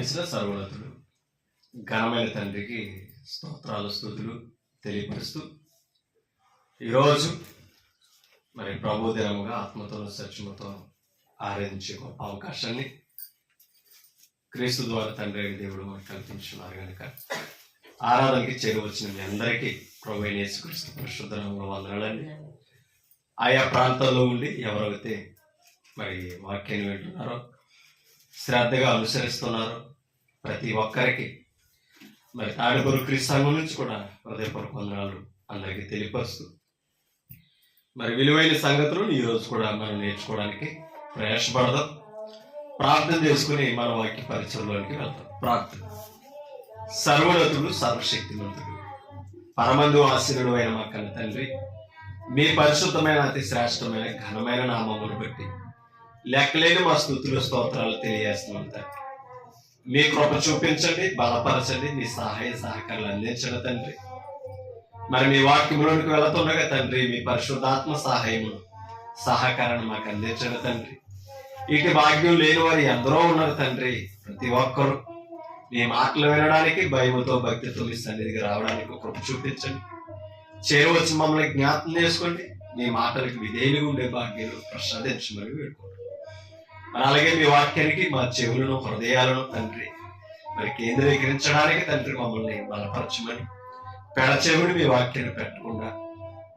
ఆరాధించిన సర్వోన్నతుడు ఘనమైన తండ్రికి స్తోత్రాలు స్తుతులు తెలియపరుస్తూ ఈరోజు మరి ప్రభు దినముగా ఆత్మతో సత్యముతో ఆరాధించే గొప్ప అవకాశాన్ని క్రీస్తు ద్వారా తండ్రి అయిన దేవుడు మనకు కల్పించున్నారు కనుక ఆరాధనకి చేరవచ్చిన మీ అందరికీ ప్రభు అయిన యేసుక్రీస్తు పరిశుద్ధ నామములో వందనాలండి. ఆయా ప్రాంతాల్లో ఉండి ఎవరైతే మరి వాక్యాన్ని వింటున్నారో శ్రద్ధగా అనుసరిస్తున్నారు ప్రతి ఒక్కరికి మరి తాడిపూరు క్రీస్తు సంఘం నుంచి కూడా హృదయపూర్వక వందనాలు అందరికీ తెలియపరుస్తూ మరి విలువైన సంగతులు ఈరోజు కూడా మనం నేర్చుకోవడానికి ప్రయాసపడదాం. ప్రార్థన చేసుకుని మన వాక్య పరిచయంలోనికి వెళ్తాం. ప్రార్థన. సర్వోన్నతుడు సర్వశక్తిమంతుడు పరమందు ఆశీనుడు అయిన మా కన్న తండ్రి, మీ పరిశుద్ధమైన అతి శ్రేష్టమైన ఘనమైన నామమును బట్టి లెక్కలేని మా స్తుతులు స్తోత్రాలు తెలియజేస్తున్నాం తండ్రి. మీ కృప చూపించండి, బలపరచండి, మీ సహాయ సహకారాలు అందించండి తండ్రి. మరి మీ వాక్యంలోనికి వెళుతుండగా తండ్రి మీ పరిశుద్ధాత్మ సహాయమును సహకారాన్ని మాకు అందించండి తండ్రి. ఇటు భాగ్యం లేని వారు ఎందరో ఉన్నారు తండ్రి. ప్రతి ఒక్కరు మీ మాటలు వినడానికి భయముతో భక్తితో మీ సన్నిధికి రావడానికి కృప చూపించండి. చేరవచ్చి మమ్మల్ని జ్ఞాపకం చేసుకోండి. మీ మాటలకు విధేయులుగా ఉండే భాగ్యాలు ప్రసాదించమని వేడుకోండి. మరి అలాగే మీ వాక్యానికి మా చెవులను హృదయాలను తండ్రి మరి కేంద్రీకరించడానికి తండ్రి మమ్మల్ని బలపరచమని, పెడచెవుని మీ వాక్యాన్ని పెట్టకుండా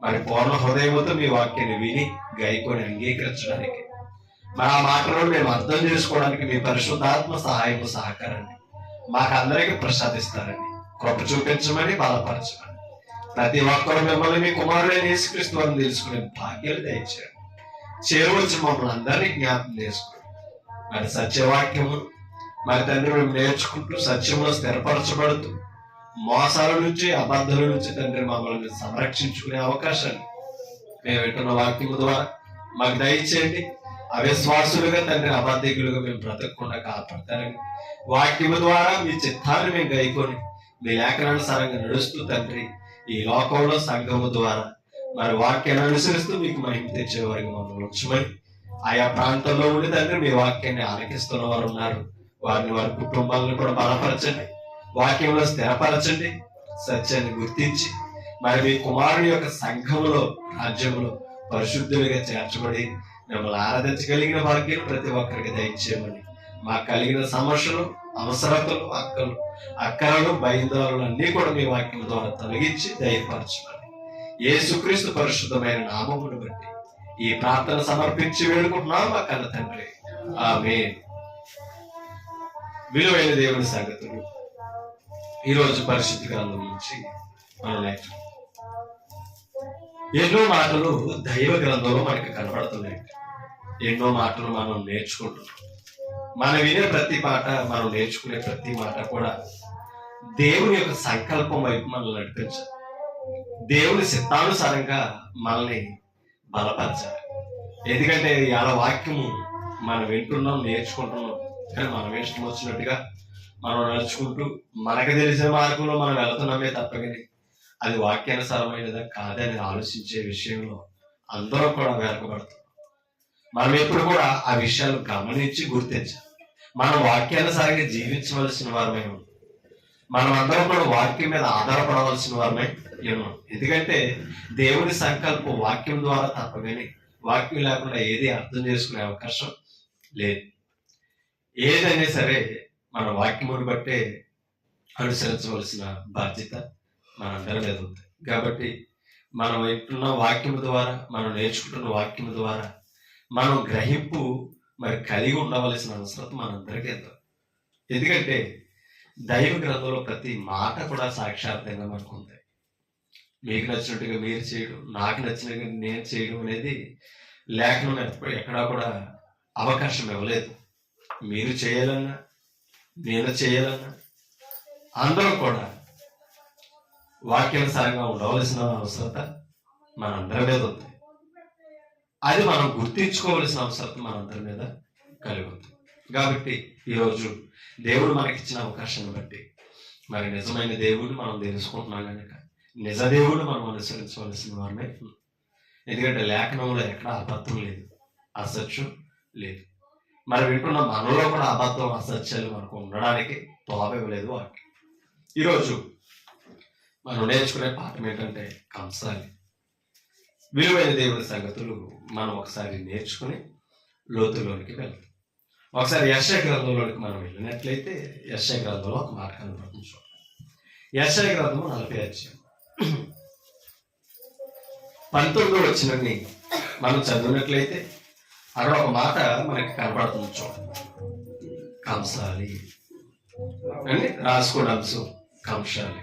మరి పూర్ణ హృదయంతో మీ వాక్యాన్ని విని గాయకొని అంగీకరించడానికి, మరి ఆ మాటలను మేము అర్థం చేసుకోవడానికి మీ పరిశుద్ధాత్మ సహాయము సహకారాన్ని మాకందరికీ ప్రసాదిస్తారని కృప చూపించమని, బలపరచమని, ప్రతి ఒక్కరు మిమ్మల్ని మీ కుమారుడైన యేసుక్రీస్తు వారిని తెలుసుకునే భాగ్యాలు దయచేయండి. చేరవచ్చి మమ్మల్ని అందరినీ జ్ఞాపకం చేసుకుని మరి సత్యవాక్యము మరి తండ్రి మేము నేర్చుకుంటూ సత్యంలో స్థిరపరచబడుతూ మోసాల నుంచి అబద్ధాల నుంచి తండ్రి మమ్మల్ని సంరక్షించుకునే అవకాశాన్ని మేము వింటున్న వాక్యము ద్వారా మాకు దయచేయండి. అవిశ్వాసులుగా తండ్రి అబద్ధికులుగా మేము బ్రతకకుండా కాపాడతారని, వాక్యము ద్వారా మీ చిత్తాన్ని మేము గైకొని మీ లేఖనానుసారంగా నడుస్తూ తండ్రి ఈ లోకంలో సంఘము ద్వారా మరి వాక్యాన్ని అనుసరిస్తూ మీకు మహిమ తెచ్చే వారికి మమ్మల్ని ఉంచమని, ఆయా ప్రాంతాల్లో ఉండి తండ్రి మీ వాక్యాన్ని ఆలకిస్తున్న వారు ఉన్నారు, వారిని వారి కుటుంబాలను కూడా బలపరచండి, వాక్యంలో స్థిరపరచండి, సత్యాన్ని గుర్తించి మరి మీ కుమారుని యొక్క సంఘములో రాజ్యంలో పరిశుద్ధులుగా చేర్చబడి మిమ్మల్ని ఆరాధించగలిగిన భాగ్యం ప్రతి ఒక్కరికి దయచేయమని, మాకు కలిగిన సమస్యలు అవసరతలు అక్కరలు బయలుదారులు అన్నీ కూడా మీ వాక్యం ద్వారా తొలగించి దయపరచమని యేసుక్రీస్తు పరిశుద్ధమైన నామమును బట్టి ఈ ప్రార్థన సమర్పించి వేడుకుంటున్నాం మా కన్న తండ్రి, ఆమేన్. విలువైన దేవుని సంగతులు ఈరోజు పరిశుద్ధ గ్రంథం నుంచి మనం నేర్చుకుంటాం. ఎన్నో మాటలు దైవ గ్రంథంలో మనకి కనబడుతున్నాయి. ఎన్నో మాటలు మనం నేర్చుకుంటున్నాం. మనం వినే ప్రతి మాట, మనం నేర్చుకునే ప్రతి మాట కూడా దేవుని యొక్క సంకల్పం వైపు మనల్ని నడిపించాలి. దేవుని చిత్తానుసారంగా మనల్ని బలపరచాలి. ఎందుకంటే ఇవాళ వాక్యము మనం వింటున్నాం, నేర్చుకుంటున్నాం, కానీ మనం ఇష్టం వచ్చినట్టుగా మనం నడుచుకుంటూ మనకు తెలిసిన మార్గంలో మనం వెళ్తున్నామే తప్పని అది వాక్యానుసారమైనదా కాదని ఆలోచించే విషయంలో అందరూ కూడా వెనకబడుతున్నాం. మనం ఎప్పుడు కూడా ఆ విషయాలు గమనించి గుర్తించాలి. మనం వాక్యానుసారంగా జీవించవలసిన వారమై ఉన్నాం. మనం అందరం కూడా వాక్యం మీద ఆధారపడవలసిన వారమై ఉన్నాం. ఎందుకంటే దేవుని సంకల్పం వాక్యం ద్వారా తప్పగాని వాక్యం లేకుండా ఏది అర్థం చేసుకునే అవకాశం లేదు. ఏదైనా సరే మన వాక్యమును బట్టే అనుసరించవలసిన బాధ్యత మనందరి మీద ఉంది. కాబట్టి మనం వింటున్న వాక్యము ద్వారా, మనం నేర్చుకుంటున్న వాక్యము ద్వారా మనం గ్రహింపు మరి కలిగి ఉండవలసిన అవసరం మనందరికీ ఎంతో. ఎందుకంటే దైవ గ్రంథంలో ప్రతి మాట కూడా సాక్షాత్తంగా మనకు ఉంది. మీకు నచ్చినట్టుగా మీరు చేయడం, నాకు నచ్చినట్టుగా నేను చేయడం అనేది లేఖనం ఎక్కడా కూడా అవకాశం ఇవ్వలేదు. మీరు చేయాలన్నా, నేను చేయాలన్నా అందరూ కూడా వాక్యానుసారంగా ఉండవలసిన అవసరత మనందరి మీద ఉంది. అది మనం గుర్తించుకోవలసిన అవసరం మనందరి మీద కలిగి ఉంది. కాబట్టి ఈరోజు దేవుడు మనకిచ్చిన అవకాశాన్ని బట్టి మరి నిజమైన దేవుడిని మనం తెలుసుకుంటున్నాం కనుక నిజ దేవుడు మనం అనుసరించవలసిన వారమే. ఎందుకంటే లేఖనంలో ఎక్కడ అబద్ధం లేదు, అసత్యం లేదు. మరి వింటున్న మనలో కూడా అబద్ధం అసత్యాలు మనకు ఉండడానికి తోబివ్వలేదు వాటి. ఈరోజు మనం నేర్చుకునే పాఠం ఏంటంటే కంసాలి. విలువైన దేవుని సంగతులు మనం ఒకసారి నేర్చుకుని లోతులోనికి వెళ్తాం. ఒకసారి యెషయా గ్రంథంలోనికి మనం వెళ్ళినట్లయితే యెషయా గ్రంథంలో ఒక మాట కనబడుతుంది. యెషయా గ్రంథము 40 అధ్యాయం 19వ వచనాన్ని మనం చదివినట్లయితే అక్కడ ఒక మాట మనకి కనబడుతుంది. చూడండి, కంసాలి అని రాసుకోండి. అంశం కంసాలి.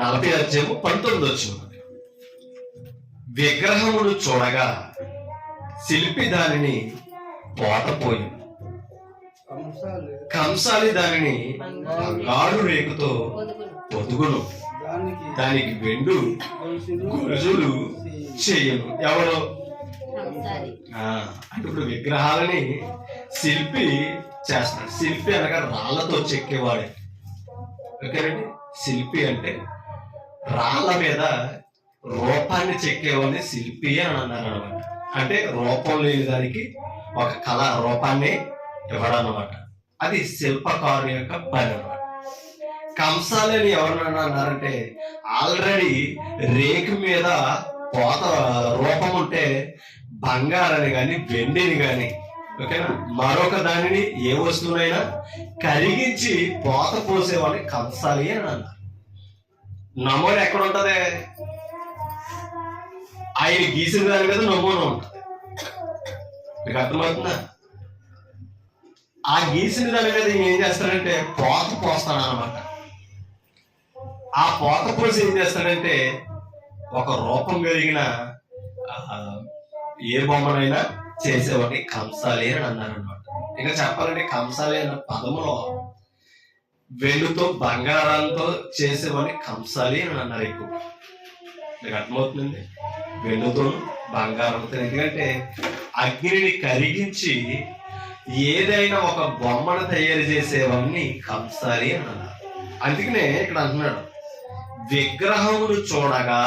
40 అధ్యాయము 19 వచనం. విగ్రహమును చూడగా శిల్పి దానిని పోతపోయి, కంసాలి దానిని బంగారు రేకుతో పొదుగును, దానికి వెండు గొలుసులు చేయను. ఎవరు? అంటే ఇప్పుడు విగ్రహాలని శిల్పి చేస్తాడు. శిల్పి అనగా రాళ్లతో చెక్కేవాడే. ఓకేనండి. శిల్పి అంటే రాళ్ల మీద రూపాన్ని చెక్కేవాడిని శిల్పి అని అన్నారు అనమాట. అంటే రూపం లేని దానికి ఒక కళ రూపాన్ని ఇవ్వడం అనమాట. అది శిల్పకారు యొక్క పని అనమాట. కంసాలి అని ఎవరన్నా అన్నారంటే ఆల్రెడీ రేకు మీద పోత రూపం ఉంటే బంగారాన్ని కానీ వెండిని కానీ, ఓకేనా, మరొక దానిని ఏ వస్తువునైనా కరిగించి పోత పోసేవాడిని కంసాలి అని అన్నారు. నమూనా ఎక్కడ ఉంటది? ఆయన గీసిన దాని మీద నమూనా ఉంటుంది. మీకు అర్థమవుతుందా? ఆ గీసిన దాని మీద ఏం చేస్తాడంటే పోత పోస్తాడు అనమాట. ఆ పోత పోసి ఏం చేస్తాడంటే ఒక రూపం కలిగిన ఏ బొమ్మనైనా చేసేవాడిని కంసాలి అని అన్నారు అనమాట. ఇంకా చెప్పాలంటే కంసాలి అన్న పదములో వెండితో బంగారాలతో చేసేవాడిని కంసాలి అని అన్నారు. ఎక్కువ మీకు అర్థమవుతుందండి. వెండితో బంగారంతో, ఎందుకంటే అగ్నిని కరిగించి ఏదైనా ఒక బొమ్మను తయారు చేసేవాడిని కంసాలి అని అన్నారు. అందుకనే ఇక్కడ అంటున్నాడు, విగ్రహమును చూడగా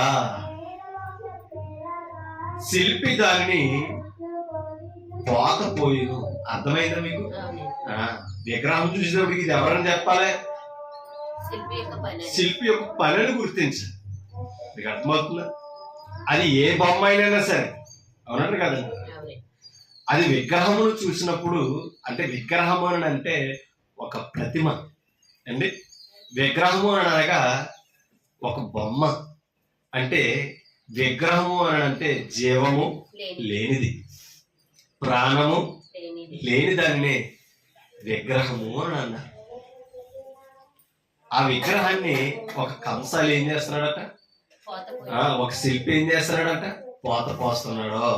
శిల్పి దానిని పోతపోయిను. అర్థమైందా మీకు? విగ్రహం చూసినప్పటికి ఇది ఎవరని చెప్పాలి? శిల్పి యొక్క పనిని గుర్తించాలి. మీకు అర్థమవుతుందా? అది ఏ బొమ్మ అయినా సరే, అవునండి కదండి. అది విగ్రహమును చూసినప్పుడు, అంటే విగ్రహము అని అంటే ఒక ప్రతిమ అండి. విగ్రహము అని అనగా ఒక బొమ్మ. అంటే విగ్రహము అని అంటే జీవము లేనిది, ప్రాణము లేని దానినే విగ్రహము అని అన్నారు. ఆ విగ్రహాన్ని ఒక కంసాలి ఏం చేస్తున్నాడట? ఒక శిల్పి ఏం చేస్తున్నాడట? పోత పోస్తున్నాడు.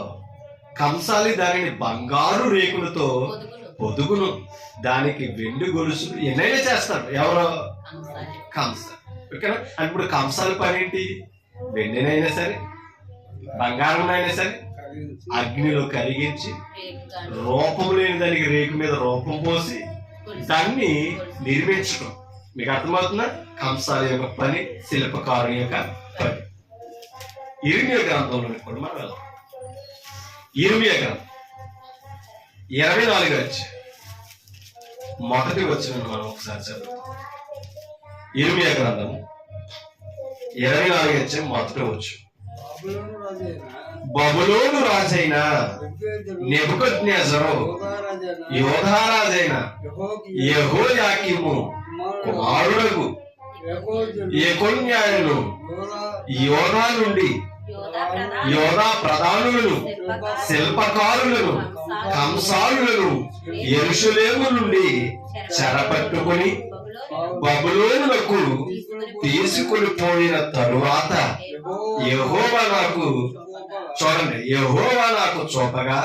కంసాలి దానిని బంగారు రేకులతో పొదుగును, దానికి వెండి గొలుసులు ఎన్నైనా చేస్తాడు. ఎవరో? కంసాలి. ఓకేనా? ఇప్పుడు కంసాలి పని ఏంటి? వెండినైనా సరే బంగారంనైనా సరే అగ్నిలో కరిగించి రూపం లేని దానికి రేకు మీద రూపం పోసి దాన్ని నిర్మించడం. మీకు అర్థమవుతుందా? కంసాలి యొక్క పని, శిల్పకారుని యొక్క పని. ఇర్మియా గ్రంథంలో కూడా మనం వెళ్దాం. ఇర్మియా గ్రంథం 24 వచ్చి మొదటి వచ్చిన మనం ఒకసారి చదువుతాం. ఇర్మియా గ్రంథం 24 వచ్చి మొదటి వచ్చు. బబులోను రాజైన నెబుకద్నెజరు యోధా రాజైన యెహోయాకీము కుమారుడగు యెకొన్యాను యోధా నుండి యోధా ప్రధానులను, శిల్పకారులను, కంసాలులను యెరూషలేము నుండి చెరపట్టుకుని బబులోనులకు తీసుకుని పోయిన తరువాత యెహోవా నాకు, చూడండి, యెహోవా నాకు చూపగా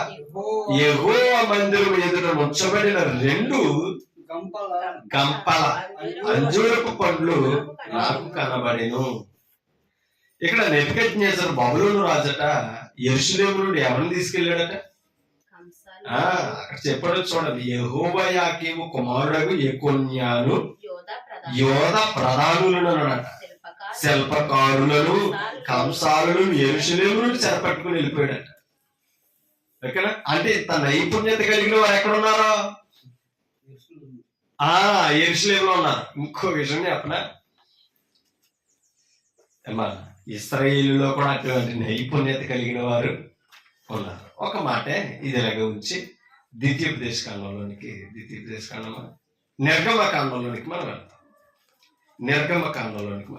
యెహోవా మందిరం ఎదుట ఉంచబడిన 2 గంపల అంజూరపు పండ్లు నాకు కనబడెను. ఇక్కడ నెబుకద్నెజరు బబులోను రాజట యెరూషలేము నుండి ఎవరిని తీసుకెళ్ళాడట? అక్కడ చెప్పాడు చూడండి, యెహోయాకీము కుమారుడగు యెకొన్యాను యోధా ప్రధానులను అన్నట, శిల్పకారులను, కంసాలులను యెరూషలేము నుండి చెరపట్టుకుని వెళ్ళిపోయాడట. ఓకేనా? అంటే ఇంత నైపుణ్యత కలిగిన వారు ఎక్కడ ఉన్నారో యెరూషలేములో ఉన్నారు. ఇంకో విషయం చెప్పనా, ఇశ్రాయేలులో కూడా అటువంటి నైపుణ్యత కలిగిన వారు ఉన్నారు. ఒక మాటే ఇది ఇలాగ ఉంచి ద్వితీయోపదేశకాండంలోనికి నిర్గమకాండంలోనికి మనం వెళ్తాం. నిర్గమకాండంలోనికి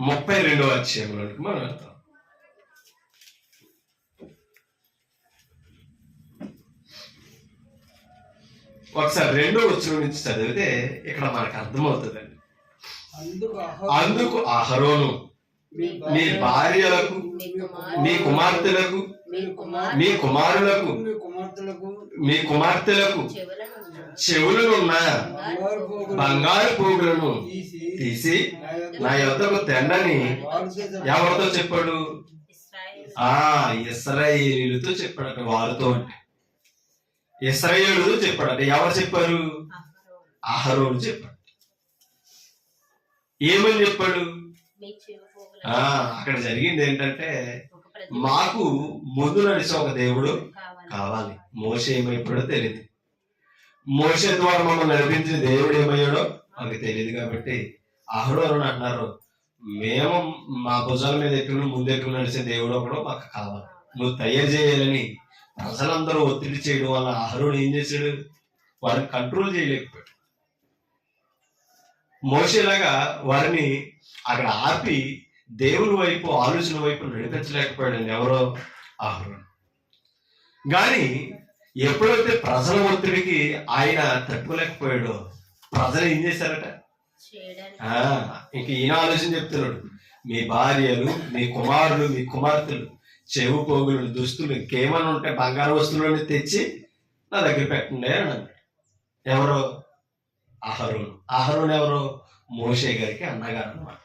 32వ అధ్యాయంలోనికి మనం వెళ్తాం. ఒకసారి 2వ వచనం నుంచి చదివితే ఇక్కడ మనకు అర్థమవుతుందండి. అందుకు అహరోను మీ భార్యలకు, మీ కుమార్తెలకు, మీ కుమార్తెలకు చెవులనున్న బంగారు పోగులను తీసి నా యొద్దకు తెండని ఎవరితో చెప్పాడు? ఇశ్రాయేలీలతో చెప్పాడట. వారితో అంటే ఇశ్రాయేలుతో చెప్పాడట. ఎవరు చెప్పారు? అహరోను చెప్పాడు. ఏమని చెప్పాడు? అక్కడ జరిగింది ఏంటంటే, మాకు ముందు నడిచే ఒక దేవుడు కావాలి. మోషే ఏమైపోయాడో తెలియదు. మోషే ద్వారా మమ్మల్ని నడిపించిన దేవుడు ఏమయ్యాడో మనకు తెలియదు. కాబట్టి అహరోను అంటున్నారు, మేము మా భుజాల మీద ముందెక్కువ నడిచే దేవుడు ఒకడు మాకు కావాలి, నువ్వు తయారు చేయాలని ప్రజలందరూ ఒత్తిడి చేయడం వల్ల అహరోను ఏం చేశాడు? వారిని కంట్రోల్ చేయలేకపోయాడు. మోషేలాగా వారిని అక్కడ ఆపి దేవుని వైపు, ఆలోచన వైపు నడిపించలేకపోయాడు. ఎవరో? అహరోను. కానీ ఎప్పుడైతే ప్రజల ఒత్తిడికి ఆయన తట్టుకోలేకపోయాడో ప్రజలు ఏం చేశారట? ఇంక ఈయన ఆలోచన చెప్తున్నాడు, మీ భార్యలు, మీ కుమారులు, మీ కుమార్తెలు చెవు పోగులు, దుస్తులు, ఇంకేమన్నా ఉంటే బంగారు వస్తువులను తెచ్చి నా దగ్గర పెట్టండి అని అన్నాడు. ఎవరో? అహరోను. అహరోను ఎవరో? మోషే గారికి అన్నగారు అన్నమాట.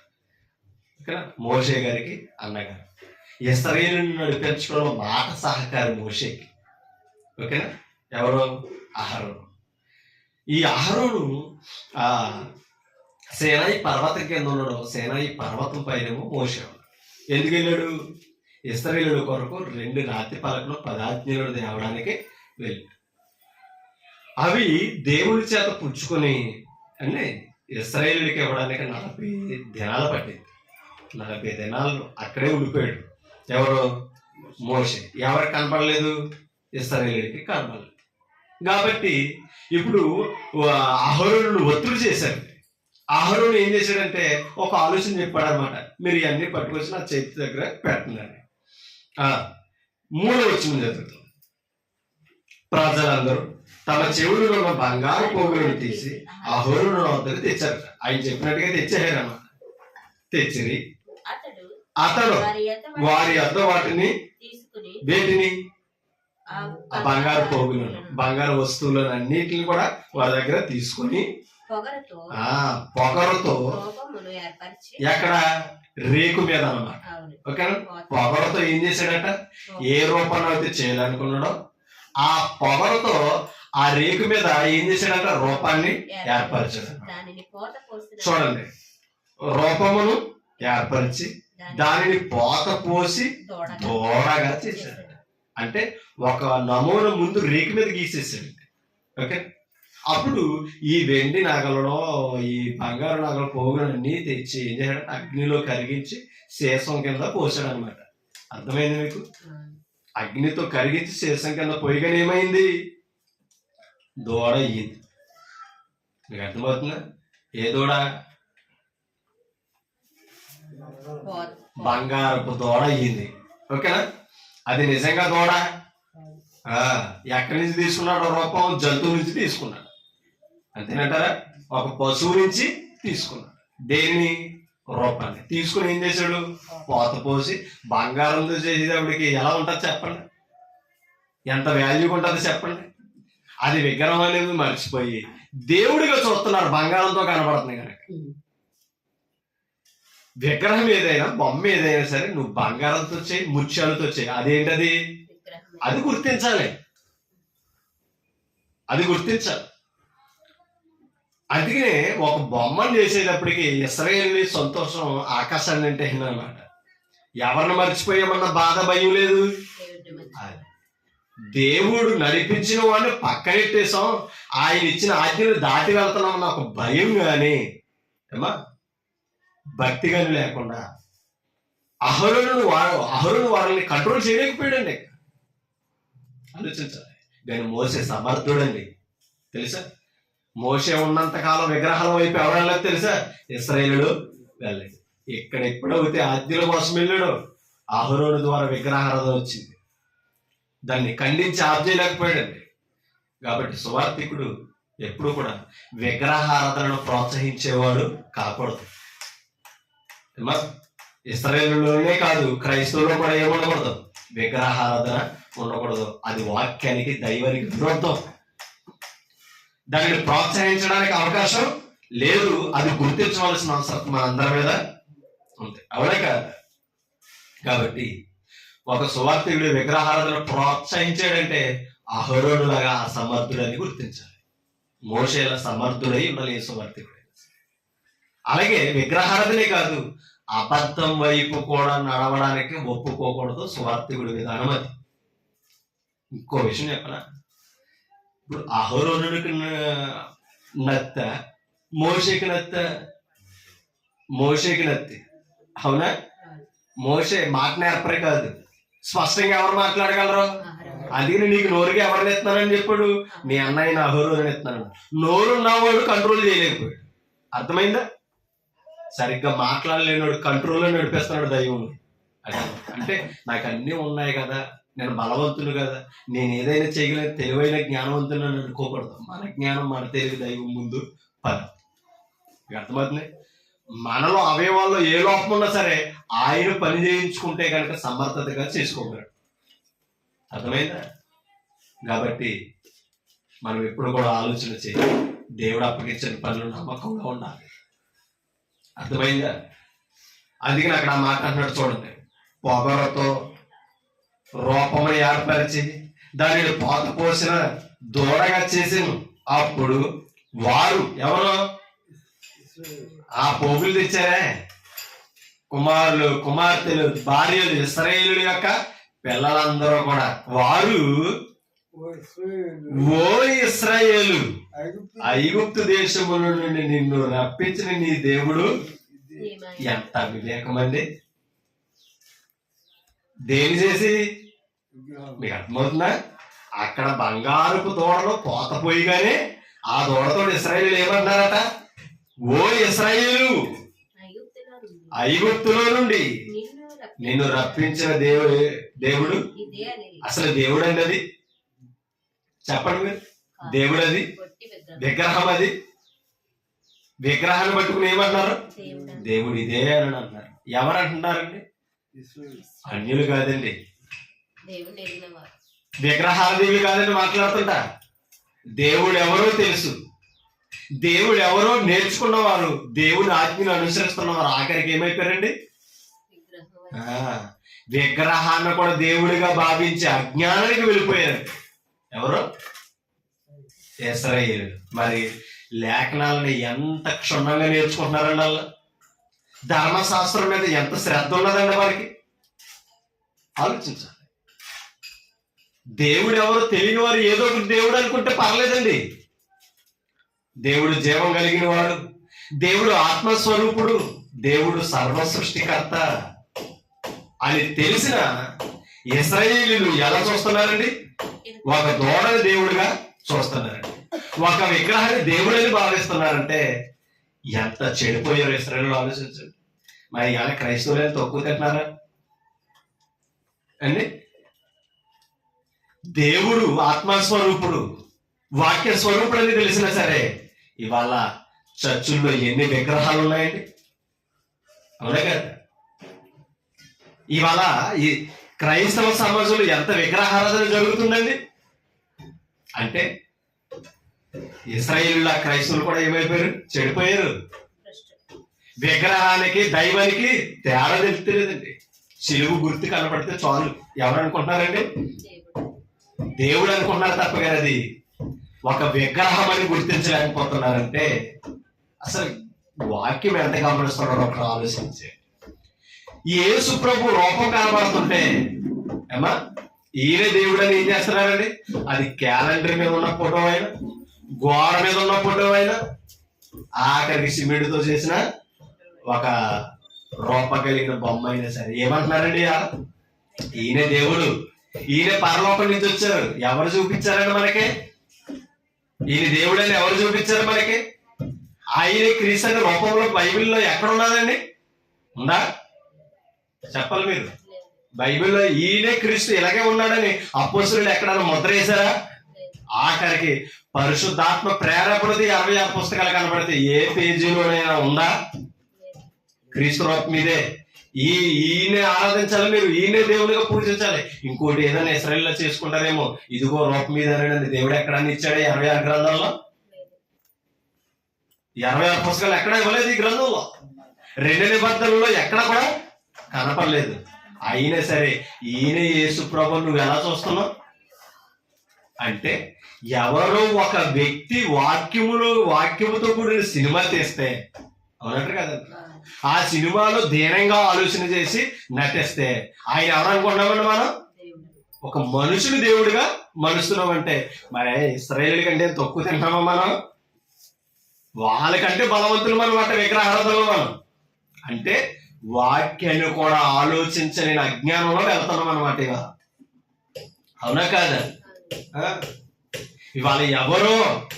ఓకేనా? మోషే గారికి అన్నగారు. ఇశ్రాయేలును నడిపించుకోవడం మాట సహకారి మోషేకి. ఓకేనా? ఎవరో? అహరోను. ఈ అహరోను సేనాయి పర్వతం కింద ఉన్నాడు. సేనాయి పర్వతం పైనేమో మోషే ఉన్నాడు. ఎందుకు వెళ్ళాడు? ఇశ్రాయేలు కొరకు 2 రాతి పలకలు 10 ఆజ్ఞలు తేవడానికి వెళ్ళాడు. అవి దేవుడి చేత పుచ్చుకొని అంటే ఇశ్రాయేలుకి ఇవ్వడానికి 40 దినాలు పట్టింది. 40 దినాలు అక్కడే ఉండిపోయాడు. ఎవరు? మోషే. ఎవరికి కనపడలేదు? ఇశ్రాయేలుకి కనపడలేదు. కాబట్టి ఇప్పుడు అహరోను ఒత్తిడి చేశారు. అహరోను ఏం చేశాడంటే ఒక ఆలోచన చెప్పాడు అనమాట, మీరు ఇవన్నీ పట్టుకొచ్చి నా చేతి దగ్గర పెట్టండి. 3వ వచనం చదువుతాం. ప్రజలందరూ తమ చెవులలో ఉన్న బంగారు పోగులను తీసి అహరోను వద్దకు తెచ్చారు. ఆయన చెప్పినట్టుగా తెచ్చారు అన్నమాట. తెచ్చిరి అతడు వారి వద్ద వాటిని, వేటిని? ఆ బంగారు పోగులను, బంగారు వస్తువులను అన్నిటిని కూడా వారి దగ్గర తీసుకొని పొగరుతో ఎక్కడ? రేకు మీద అన్నమాట. ఓకేనా? పొగరతో ఏం చేశాడట? ఏ రూపంలో అయితే చేయాలనుకున్నాడో ఆ పొగరతో ఆ రేకు మీద ఏం చేశాడట? రూపాన్ని ఏర్పరిచాడు. చూడండి, రూపమును ఏర్పరిచి దానిని పోత పోసి దూడగా చేశాడు. అంటే ఒక నమూనా ముందు రేకు మీద గీసేసాడు. ఓకే, అప్పుడు ఈ వెండి నగలలో, ఈ బంగారు నగల పోగులన్నీ తెచ్చి ఏం చేశాడు? అగ్నిలో కరిగించి శేషం కింద పోసాడు అనమాట. అర్థమైంది మీకు? అగ్నితో కరిగించి శేషం కింద పోయిగానే ఏమైంది? దూడ అయ్యింది. మీకు అర్థమవుతుందా? ఏ దూడ? బంగారపు దూడ అయ్యింది. ఓకేనా? అది నిజంగా దూడ? ఎక్కడి నుంచి తీసుకున్నాడు రూపం? జంతువు నుంచి తీసుకున్నాడు. అంతేనంటారా? ఒక పశువు నుంచి తీసుకున్నాడు. దేనిని? రూపాన్ని తీసుకుని ఏం చేశాడు? పోత పోసి బంగారంతో చేసేటప్పటికి ఎలా ఉంటుంది చెప్పండి? ఎంత వాల్యూ ఉంటుంది చెప్పండి? అది విగ్రహం అనేది మర్చిపోయి దేవుడిగా చూస్తున్నారు. బంగారంతో కనబడుతుంది కనుక. విగ్రహం ఏదైనా, బొమ్మ ఏదైనా సరే నువ్వు బంగారంతో చేయి, ముత్యాలతో చేయి, అదేంటది? అది గుర్తించాలి. అది గుర్తించాలి. అందుకనే ఒక బొమ్మను చేసేటప్పటికి ఇశ్రాయేలు సంతోషం ఆకాశాన్ని అంటే అన్నమాట. ఎవరిని మర్చిపోయామన్న బాధ, భయం లేదు. దేవుడు నడిపించిన వాడిని పక్కనెట్టేసాం, ఆయన ఇచ్చిన ఆజ్ఞలు దాటి వెళ్తున్నామన్న ఒక భయం కానీ ఏమా భక్తి కానీ లేకుండా అహరోను వారిని కంట్రోల్ చేయలేకపోయాడండి. ఆలోచించాలి. కానీ మోసే సమర్థుడండి తెలుసా. మోసే ఉన్నంత కాలం విగ్రహాల వైపు ఎవరు వెళ్ళదు తెలుసా, ఇశ్రాయేలుడు వెళ్ళలేదు. ఇక్కడ ఎప్పుడైతే ఆజ్ఞల కోసం వెళ్ళాడో అహరోను ద్వారా విగ్రహారాధన వచ్చింది, దాన్ని ఖండించి ఆప్ చేయలేకపోయాడండి. కాబట్టి సువార్థికుడు ఎప్పుడు కూడా విగ్రహారాధనను ప్రోత్సహించేవాడు కాకూడదు. ఇశ్రాయేలులోనే కాదు, క్రైస్తవులో కూడా ఏముండకూడదు, విగ్రహారాధన ఉండకూడదు. అది వాక్యానికి, దైవానికి విరుద్ధం. దానిని ప్రోత్సహించడానికి అవకాశం లేదు. అది గుర్తించవలసిన అవసరం మన అందరి మీద ఉంది, అవునే కాదు. కాబట్టి ఒక సువార్థికుడు విగ్రహారాధన ప్రోత్సహించాడంటే అహరోనులాగా అసమర్థుడని గుర్తించాలి. మోషేలా సమర్థుడై ఉండాలి సువార్థికుడు. అలాగే విగ్రహారాధనే కాదు, అబద్ధం వైపు కూడా నడవడానికి ఒప్పుకోకూడదు సువార్థికుడి విధానం. అది ఇంకో విషయం చెప్పనా, ఇప్పుడు అహరోనునికి నత్త, మోషేకి నత్త, మోషేకి నత్తి, అవునా. మోషే మాట నేర్పరే కాదు, స్పష్టంగా ఎవరు మాట్లాడగలరు. అందుకని నీకు నోరుగా ఎవరిని ఎత్తున్నానని చెప్పాడు, నీ అన్నయ్య అహరోను ఎత్తున్నాను. నోరు ఉన్నవాడు కంట్రోల్ చేయలేకపోయాడు. అర్థమైందా. సరిగ్గా మాట్లాడలేనివాడు కంట్రోల్లో నడిపేస్తున్నాడు దైవం. అంటే నాకు అన్నీ ఉన్నాయి కదా, నేను బలవంతుడు కదా, నేను ఏదైనా చేయగలిగిన తెలివైన జ్ఞానవంతుని అనుకోకూడదు. మన జ్ఞానం, మన తెలివి దైవం ముందు పని. అర్థమవుతుంది. మనలో అవయవాల్లో ఏ లోపం ఉన్నా సరే ఆయన పని చేయించుకుంటే కనుక సమర్థతగా చేసుకోగలడు. అర్థమైందా. కాబట్టి మనం ఎప్పుడు కూడా ఆలోచన చేయాలి, దేవుడు అప్పగించిన పనులు నమ్మకంగా ఉండాలి. అర్థమైందా. అందుకని అక్కడ ఆ మాట అంటున్నాడు చూడండి, పొగరతో రూపమును ఏర్పరిచి దానిని పోత పోసిన దూడగా చేసిన అప్పుడు వారు ఎవరు, ఆ పోగులు తెచ్చారే కుమారులు, కుమార్తెలు, భార్యలు, ఇశ్రాయేలు యొక్క పిల్లలందరూ కూడా వారు, ఓ ఇశ్రాయేలు, ఐగుప్తు దేశముల నుండి నిన్ను రప్పించిన నీ దేవుడు ఎంత వివేకమండి. దేని చేసి మీకు అర్థమవుతుందా. అక్కడ బంగారపు దూడలో పోత పోయిగానే ఆ దూడతో ఇశ్రాయేలు ఏమన్నారట, ఓ ఇశ్రాయేలు, ఐగుప్తులో నుండి నిన్ను రప్పించిన దేవుడు. అసలు దేవుడు అండి అది, చెప్పండి మీరు. దేవుడు అది విగ్రహం, అది విగ్రహాన్ని పట్టుకుని ఏమన్నారు, దేవుడు ఇదే అని అంటున్నారు. ఎవరు అంటున్నారండి, అన్యులు కాదండి, విగ్రహాదేవి కాదని మాట్లాడుతుంటా. దేవుడు ఎవరో తెలుసు, దేవుడు ఎవరో నేర్చుకున్నవారు, దేవుని ఆజ్ఞను అనుసరిస్తున్నవారు ఆఖరికి ఏమైపోయారండి, విగ్రహాన్ని కూడా దేవుడిగా భావించి అజ్ఞానానికి వెళ్ళిపోయారు. ఎవరు, ఇశ్రాయేలు. మరి లేఖనాలను ఎంత క్షుణ్ణంగా నేర్చుకుంటున్నారండి వాళ్ళు. ధర్మశాస్త్రం మీద ఎంత శ్రద్ధ ఉన్నదండి వారికి. ఆలోచించాలి. దేవుడు ఎవరు తెలియని వారు ఏదో ఒకటి దేవుడు అనుకుంటే పర్లేదండి. దేవుడు జీవం కలిగిన వాడు, దేవుడు ఆత్మస్వరూపుడు, దేవుడు సర్వ సృష్టికర్త అని తెలిసిన ఇశ్రాయేలీయులు ఎలా చూస్తున్నారండి, ఒక దూడని దేవుడిగా చూస్తున్నారండి, ఒక విగ్రహాన్ని దేవుడని భావిస్తున్నారంటే ఎంత చెడిపోయారు ఇశ్రాయేలీయులు ఆలోచించండి. మరి ఇలా క్రైస్తవులు తక్కువ తింటున్నారా అండి. దేవుడు ఆత్మస్వరూపుడు, వాక్య స్వరూపుడు అని తెలిసినా సరే ఇవాళ చర్చుల్లో ఎన్ని విగ్రహాలు ఉన్నాయండి, అవునా కదా. ఇవాళ ఈ క్రైస్తవ సమాజంలో ఎంత విగ్రహారాధన జరుగుతుందండి. అంటే ఇశ్రాయేలుల క్రైస్తవులు కూడా ఏమైపోయారు, చెడిపోయారు. విగ్రహానికి దైవానికి తేడా తెలుస్తలేదండి. సిలువు గుర్తు కనపడితే చాలు ఎవరు అనుకుంటున్నారండి, దేవుడు అనుకుంటున్నారు తప్ప కానీ అది ఒక విగ్రహం అని గుర్తించలేకపోతున్నారంటే అసలు వాక్యం ఎంత గమనిస్తున్నారో ఒకరు ఆలోచించే. యేసు ప్రభు రూపం కనబడుతుంటే ఏమా ఈయన దేవుడు అని ఏం చేస్తున్నారండి? అది క్యాలెండర్ మీద ఉన్న ఫోటో అయినా, గోడ మీద ఉన్న ఫోటో అయినా, ఆఖరికి సిమెంట్తో చేసిన ఒక రూప కలిగిన బొమ్మ అయినా సరే ఏమంటున్నారండి? ఈయన దేవుడు, ఈయన పరలోకం నుంచి వచ్చారు. ఎవరు చూపించారండి మనకి? ఈయన దేవుడు అని ఎవరు చూపించారు మనకి? ఆయన క్రీస్తు అనే రూపంలో బైబిల్లో ఎక్కడ ఉన్నదండి? ఉందా? చెప్పాలి మీరు. బైబిల్లో ఈయనే క్రీస్తు ఇలాగే ఉన్నాడని అపోస్తలులు ఎక్కడైనా ముద్ర వేశారా? ఆఖరికి పరిశుద్ధాత్మ ప్రేరేపణది 66 పుస్తకాలు కనబడితే ఏ పేజీలోనైనా ఉందా? క్రీస్తు రూపం మీదే. ఈయనే ఆరాధించాలి మీరు, ఈయనే దేవుడిగా పూజించాలి. ఇంకోటి ఏదైనా ఇశ్రాయేల్లో చేసుకుంటారేమో, ఇదిగో రూపం మీదేనండి దేవుడు ఎక్కడన్నా ఇచ్చాడు? 66 గ్రంథాల్లో 66 పుస్తకాలు ఎక్కడ ఇవ్వలేదు ఈ గ్రంథంలో. 2 నిబంధనల్లో ఎక్కడ కూడా కనపడలేదు. అయినా సరే ఈయన యేసు ప్రభు నువ్వు ఎలా చూస్తున్నావు అంటే, ఎవరో ఒక వ్యక్తి వాక్యముతో కూడిన సినిమా తీస్తే అవునట్టు కదండి, ఆ సినిమాలో దీనంగా ఆలోచన చేసి నటిస్తే ఆయన ఎవరు అనుకుంటున్నామండి? మనం ఒక మనుషుని దేవుడిగా మనుస్తున్నామంటే మరి ఇశ్రాయేలు కంటే తక్కువ తింటామా మనం? వాళ్ళకంటే బలవంతులు మనం అంటే విగ్రహారాధనలో మనం అంటే వాక్యాన్ని కూడా ఆలోచించని అజ్ఞానంలో వెళ్తున్నాం అనమాట. ఇక అవునా కాదా? ఇవాళ ఎవరో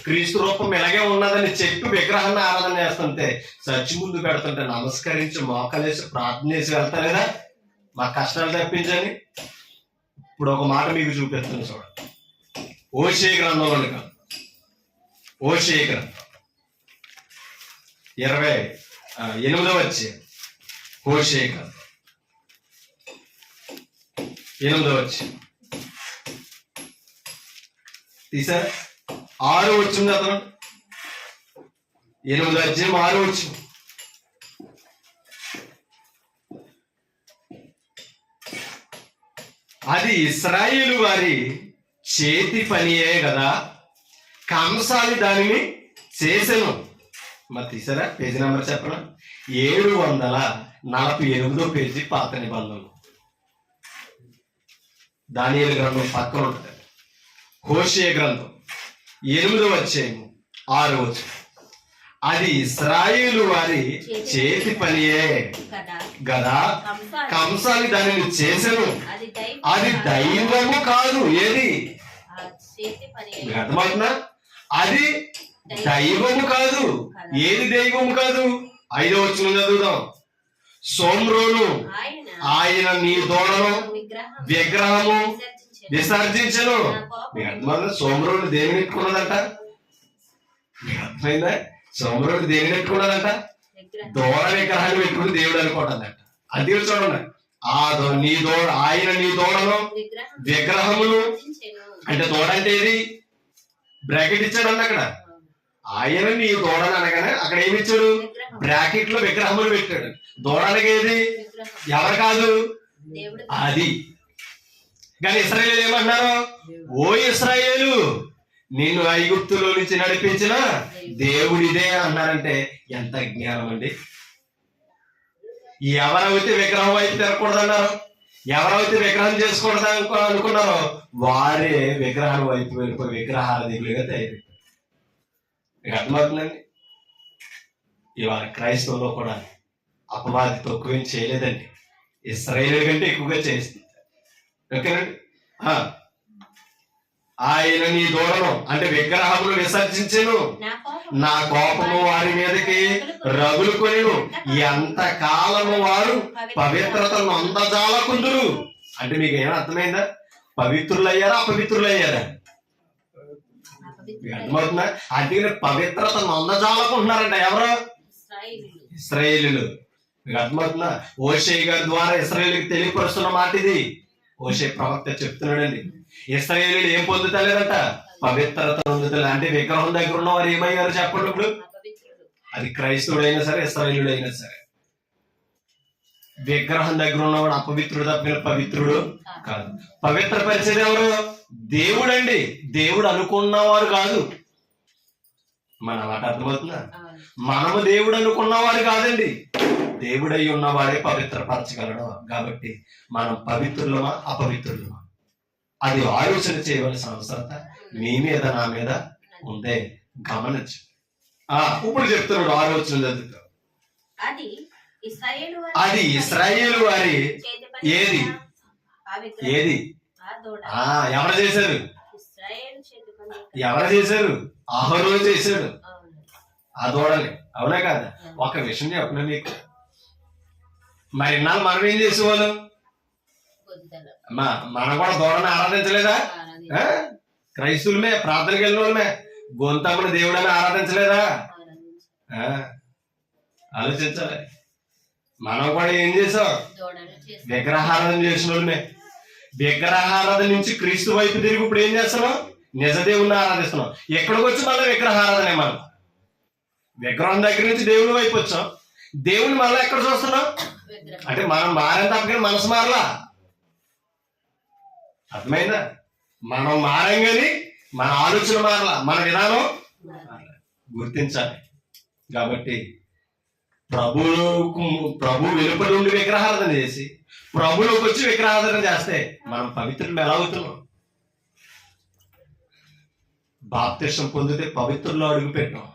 క్రీస్తు రూపం ఇలాగే ఉన్నదని చెప్పి విగ్రహాన్ని ఆరాధన చేస్తుంటే, చర్చి ముందు పెడుతుంటే నమస్కరించి మోకలేసి ప్రార్థన చేసి వెళ్తారేదా మా కష్టాలు తప్పించని. ఇప్పుడు ఒక మాట మీకు చూపిస్తాను చూడండి. హోషేయ గ్రంథంలో హోషేయ గ్రంథం 28వ అధ్యాయం. హోషేయ గ్రంథం 8వ అధ్యాయం తీసారా? 6వ వచనం చదవండి. 8వ అధ్యాయం 6వ వచనం. అది ఇశ్రాయేలు వారి చేతి పనియే కదా, కంసాలి దానిని చేసెను. మరి తీసారా? పేజీ నెంబర్ చెప్పనా? 748వ పేజీ పాత నిబంధనలు. దానియేలు గ్రంథం పక్కన ఉంటుంది. హోషేయ గ్రంథం 8వ అధ్యాయం 6వ వచనం. అది ఇశ్రాయేలు వారి చేతి పనియే గదా, కంసాలి దానిని చేసెను. అది దైవము కాదు. ఏది అర్థమవుతుందా? అది దైవము కాదు. ఏది దైవము కాదు? 5వ వచనం చదువుదాం. సోమ్రోను ఆయన నీ దూడను విగ్రహము విసర్జించను. మీకు అర్థమైందా? సోమరుడు దేని పెట్టుకున్నదంట? మీకు అర్థమైందా? సోమరుడు దేని పెట్టుకున్నదంట? దూడ విగ్రహాన్ని పెట్టుకుని దేవుడు అనుకోవటందంట. అది చూడండి. నీ దూడ ఆయన నీ దూడను విగ్రహములు అంటే దూడ అంటే ఏది? బ్రాకెట్ ఇచ్చాడండి అక్కడ. ఆయన నీ దూడని అనగానే అక్కడ ఏమి ఇచ్చాడు? బ్రాకెట్ లో విగ్రహములు పెట్టాడు. దూడ అనగా ఏది? ఎవరు కాదు అది. కానీ ఇశ్రాయేలు ఏమంటున్నారు? ఓ ఇశ్రాయేలు, నిన్ను ఐగుప్తులో నుంచి నడిపించిన దేవుడిదే అన్నారంటే ఎంత జ్ఞానం అండి! ఎవరైతే విగ్రహం వైపు తిరగకూడదన్నారో, ఎవరైతే విగ్రహం చేసుకోవడం అనుకున్నారో వారే విగ్రహం వైపు వెళ్ళిపోయి విగ్రహారాధికులుగా తయారు. మీకు అర్థమవుతుందండి? ఇవాళ క్రైస్తవులో కూడా అపవాది తక్కువేం చేయలేదండి, ఇశ్రాయేలు కంటే ఎక్కువగా చేస్తుంది. ఓకేనండి. ఆయన నీ దూడను అంటే విగ్రహములు విసర్జించెను, నా కోపము వారి మీదకి రగులుకొనెను, ఎంత కాలము వారు పవిత్రతను అందజాలకుందురు. అంటే మీకు ఏమైనా అర్థమైందా? పవిత్రులు అయ్యారా అపవిత్రులు అయ్యారా? అర్థమవుతుందా? అందుకని పవిత్రతను అందజాలకుంటున్నారంట. ఎవరు? ఇశ్రాయేలీయులు. మీకు అర్థమవుతుందా? హోషేయ గారి ద్వారా ఇశ్రాయేలుకి తెలియపరుస్తున్న మాట ఇది. హోషేయ ప్రవక్త చెప్తున్నాడండి, ఇశ్రాయేలీయులు ఏం పొందుతలేదంట? పవిత్రత పొందుతలేదు. అంటే విగ్రహం దగ్గర ఉన్న వారు ఏమయ్యారు చెప్పండి ఇప్పుడు? అది క్రైస్తవుడైనా సరే ఇశ్రాయేలీయుడు అయినా సరే. విగ్రహం దగ్గర ఉన్నవాడు అపవిత్రుడు తప్పిన పవిత్రుడు కాదు. పవిత్ర పరిచేది ఎవరు? దేవుడు అండి. దేవుడు అనుకున్నవారు కాదు. మన మాట అర్థమవుతుందా? మనము దేవుడు అనుకున్నవారు కాదండి. దేవుడై ఉన్నవాడే పవిత్రపరచగలడు. కాబట్టి మనం పవిత్రులమా అపవిత్రులమా అది ఆలోచన చేయవలసిన అవసరత మీ మీద నా మీద ఉందే. గమనించు. ఇప్పుడు చెప్తున్నాడు ఆలోచన చదువుతాం. అది ఇశ్రాయేలు వారి ఏది ఏది ఎవరు చేశారు? ఎవరు చేశారు? అహరోను చేశాడు ఆ దూడని. అవునా కాదా? ఒక విషయం చెప్పిన మీకు, మరి ఇన్నాళ్ళు మనం ఏం చేసేవాళ్ళం? మనం కూడా దూడని ఆరాధించలేదా? క్రైస్తువులమే, ప్రార్థనకి వెళ్ళిన వాళ్ళమే గొంతమ్మని దేవుడని ఆరాధించలేదా? ఆలోచించాలి. మనం కూడా ఏం చేసాం? విగ్రహారాధన చేసిన వాళ్ళమే. విగ్రహారాధన నుంచి క్రీస్తు వైపు తిరిగి ఇప్పుడు ఏం చేస్తున్నాం? నిజ దేవుణ్ణి ఆరాధిస్తున్నాం. ఎక్కడికి వచ్చి మళ్ళీ విగ్రహారాధనే. మనం విగ్రహం దగ్గర నుంచి దేవుని వైపు వచ్చాం. దేవుని మళ్ళీ ఎక్కడ చూస్తున్నాం? అంటే మనం మారేం తప్ప మనసు మారలా. అర్థమైందా? మనం మారాం కానీ మన ఆలోచన మారలా, మన విధానం గుర్తించాలి. కాబట్టి ప్రభు వెలుపల నుండి విగ్రహారాధన చేసి ప్రభులోకి వచ్చి విగ్రహారాధన చేస్తే మనం పవిత్రులు ఎలా అవుతున్నాం? బాప్తిసం పొందితే పవిత్రుల్లో అడుగు పెట్టాం,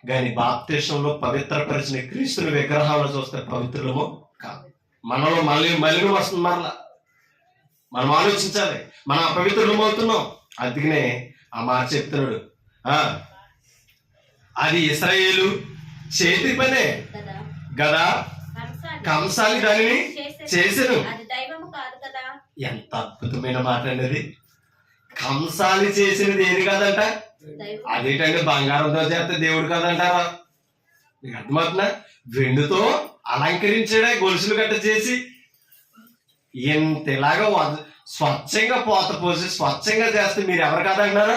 కానీ బాప్తిసంలో పవిత్రపరిచిన క్రీస్తుని విగ్రహాలను చూస్తే పవిత్రులమో కాదు. మనలో మళ్ళీ వస్తుంది. మరలా మనం ఆలోచించాలి. మనం అపవిత్రులం అవుతున్నాం. అందుకనే ఆ మాట చెప్తున్నాడు. అది ఇశ్రాయేలు చేతి పనే గదా, కంసాలి దానిని చేసెను. ఎంత అద్భుతమైన మాట అండి. కంసాలి చేసినది ఏది కాదంట? అదేంటంటే బంగారంతో చేస్తే దేవుడు కాదంటారా? మీకు అర్థమవుతుందా? వెండితో అలంకరించాడే, గొలుసులు గట్ట చేసి ఇంతలాగా స్వచ్ఛంగా పోత పోసి స్వచ్ఛంగా చేస్తే మీరు ఎవరు కాదంటున్నారా?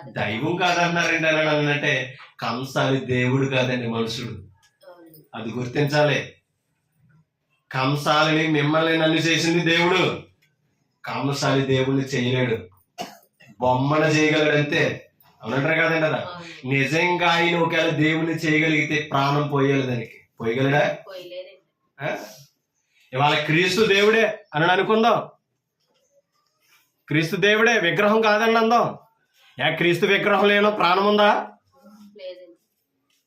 దైవం కాదంటున్నారండి. అని అంటే కంసాలి దేవుడు కాదండి, మనుషుడు. అది గుర్తించాలి. కంసాలిని మిమ్మల్ని నన్ను చేసింది దేవుడు. కంసాలి దేవుడిని చేయలేడు, బొమ్మను చేయగలడు అంతే. అవునంటారు కదండి కదా? నిజంగా ఆయన ఒకవేళ దేవుణ్ణి చేయగలిగితే ప్రాణం పోయాలి దానికి. పోయగలడా? ఇవాళ క్రీస్తు దేవుడే అని అనుకుందాం. క్రీస్తు దేవుడే, విగ్రహం కాదని అందాం. క్రీస్తు విగ్రహం లేనో ప్రాణం ఉందా?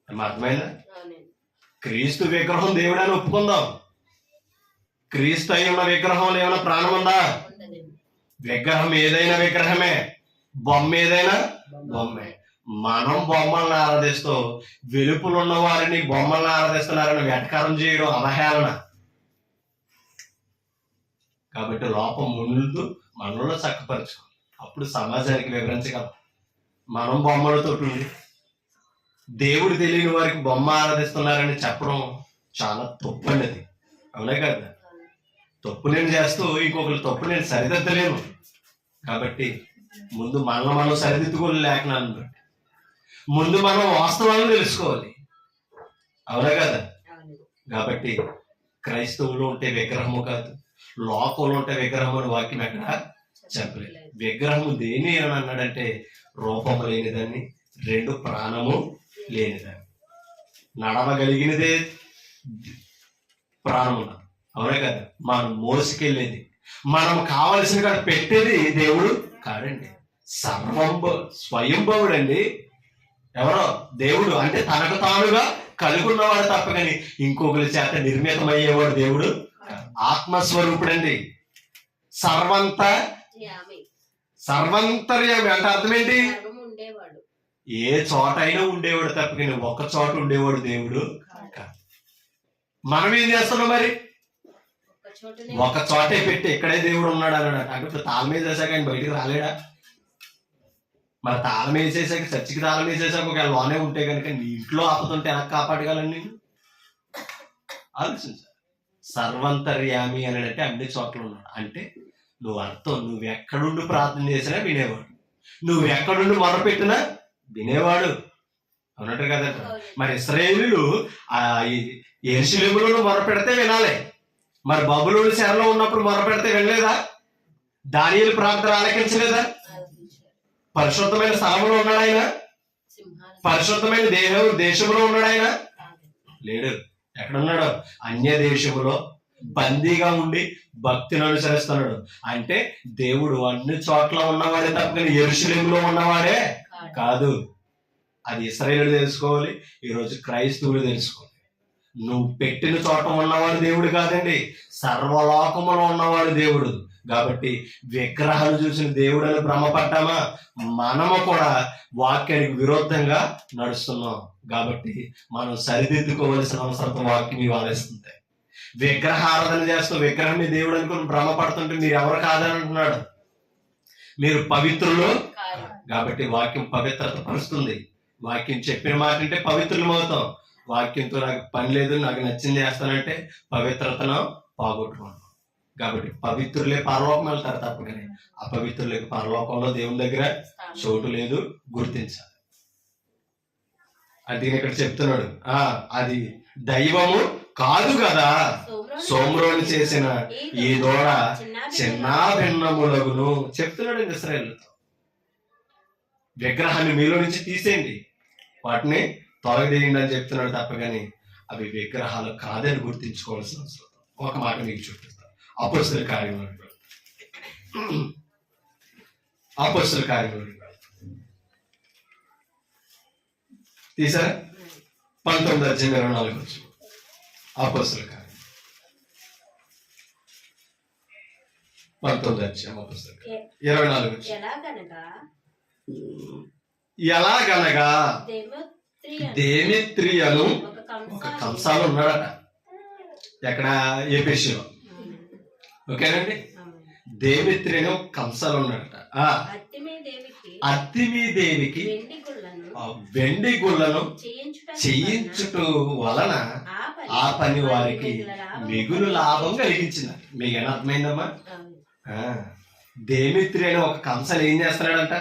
అర్థమైందా? క్రీస్తు విగ్రహం దేవుడే అని ఒప్పుకుందాం. క్రీస్తు అయి ఉన్న విగ్రహంలో ఏమైనా ప్రాణం ఉందా? విగ్రహం ఏదైనా విగ్రహమే, బొమ్మ ఏదైనా బొమ్మే. మనం బొమ్మలను ఆరాధిస్తూ వెలుపులున్న వారిని బొమ్మలను ఆరాధిస్తున్నారని వెటకారం చేయడం అవహేళన. కాబట్టి లోపం ముందు మనలో చక్కపరచు, అప్పుడు సమాజానికి వివరించగలం. మనం బొమ్మలతో దేవుడు తెలియని వారికి బొమ్మ ఆరాధిస్తున్నారని చెప్పడం చాలా తప్పు అండి. అది అవునే కదా? తప్పు నేను చేస్తూ ఇంకొకరు తప్పు నేను సరిదిద్దలేను. కాబట్టి ముందు మనం సరిదిద్దుకోవాలి. లేఖనాలను బట్టి ముందు మనం వాస్తవాలను తెలుసుకోవాలి. అవునా కదా? కాబట్టి క్రైస్తవులు ఉంటే విగ్రహము కాదు, లోకంలో ఉంటే విగ్రహం అని వాక్యం ఎక్కడ చెప్పలేదు. విగ్రహము దేని అని అన్నాడంటే రూపము లేనిదాన్ని, రెండు ప్రాణము లేనిదాన్ని. నడవగలిగినదే ప్రాణము. అవునా కదా? మనం మోసుకెళ్ళేది, మనం కావలసిన కాడ పెట్టేది దేవుడు కాడండి. స్వయంభవుడు అండి. ఎవరో దేవుడు అంటే తనకు తానుగా కలుగున్నవాడు తప్ప కానీ ఇంకొకరి చేత నిర్మితమయ్యేవాడు దేవుడు. ఆత్మస్వరూపుడండి. సర్వంతర్యామి అంటే అర్థం ఏంటి? ఏ చోట అయినా ఉండేవాడు తప్ప కానీ ఒక్క చోట ఉండేవాడు దేవుడు. మనం ఏం చేస్తున్నాం మరి? ఒక చోటే పెట్టి ఇక్కడే దేవుడు ఉన్నాడు అన్నాడు. అంటే తాళం వేసేసాక ఆయన బయటికి రాలేడా? మరి తాళం వేసేసాక, చర్చికి తాళం వేసేసాక ఒకవేళ లోనే ఉంటే కనుక నీ ఇంట్లో ఆపుతుంటే ఎలా కాపాడగలను నేను? ఆలోచించాలి. సర్వంతర్యామి అని అంటే అన్ని చోట్ల ఉన్నాడు అంటే నువ్వు అర్థం, నువ్వు ఎక్కడుండి ప్రార్థన చేసినా వినేవాడు, నువ్వు ఎక్కడుండి మొరపెట్టినా వినేవాడు. అన్నట్టు కదా? మరి ఇశ్రాయేలీయులు యెరూషలేములో మొరపెడితే వినాలి, మరి బబులోను చెరలో ఉన్నప్పుడు మొరపెడితే వెళ్ళలేదా? దానియేలు ప్రార్థన ఆలకించలేదా? పరిశుద్ధమైన స్థలంలో ఉన్నాడు ఆయన, పరిశుద్ధమైన దేశంలో ఉన్నాడు ఆయన, లేడు. ఎక్కడున్నాడు? అన్య దేశములో బందీగా ఉండి భక్తిని అనుసరిస్తున్నాడు. అంటే దేవుడు అన్ని చోట్ల ఉన్నవాడే తప్ప యెరూషలేములో ఉన్నవాడే కాదు. అది ఇశ్రాయేలు తెలుసుకోవాలి, ఈరోజు క్రైస్తవులు తెలుసుకోవాలి. నువ్వు పెట్టిన చోట ఉన్నవాడు దేవుడు కాదండి, సర్వలోకములో ఉన్నవాడు దేవుడు. కాబట్టి విగ్రహాలు చూసిన దేవుడు అని భ్రమపడ్డామా? మనము కూడా వాక్యానికి విరుద్ధంగా నడుస్తున్నాం. కాబట్టి మనం సరిదిద్దుకోవలసిన అవసరం వాక్యం ఇవ్వాల్సిందే. విగ్రహారాధన చేస్తూ విగ్రహం దేవుడు అనుకుని భ్రమపడుతుంటే మీరు ఎవరు కాదని అంటున్నాడు? మీరు పవిత్రులు. కాబట్టి వాక్యం పవిత్రత పరుస్తుంది. వాక్యం చెప్పిన మాట అంటే పవిత్రులం అవుతాం. వాక్యంతో నాకు పని లేదు, నాకు నచ్చింది చేస్తానంటే పవిత్రతను పోగొట్టుకున్నాం. కాబట్టి పవిత్రులే పరలోకం వెళ్తారు తప్పకనే అపవిత్రులకి పరలోకంలో దేవుని దగ్గర చోటు లేదు, గుర్తించాలి. అది ఇక్కడ చెప్తున్నాడు. అది దైవము కాదు కదా, సోమ్రోని చేసిన ఈ దూడ చిన్న భిన్నములగును చెప్తున్నాడు ఇశ్రాయేలుతో. విగ్రహాన్ని మీలో నుంచి తీసేయండి, వాటిని తొలగదేయండి అని చెప్తున్నాడు తప్పగాని అవి విగ్రహాలు కాదని గుర్తించుకోవాల్సిన అవసరం. ఒక మాట మీకు చూపిస్తాను. అపొస్తలుల కార్యములు తీసారా? 19:24 అపొస్తలుల కార్యం 19:24 ఎలాగనగా దేమిత్రియను ఒక కంసాలు ఉన్నాడట. ఎక్కడ? ఎఫెసులో. ఓకేనండి. దేమిత్రియను కంసాలు ఉన్నాడట. అర్తిమీదేవికి వెండి గుళ్ళను చేయించుట వలన ఆ పని వారికి మిగులు లాభం కలిగించింది. మీకు ఏమైనా అర్థమైందమ్మా? దేమిత్రి అని ఒక కంసాలు ఏం చేస్తున్నాడంట?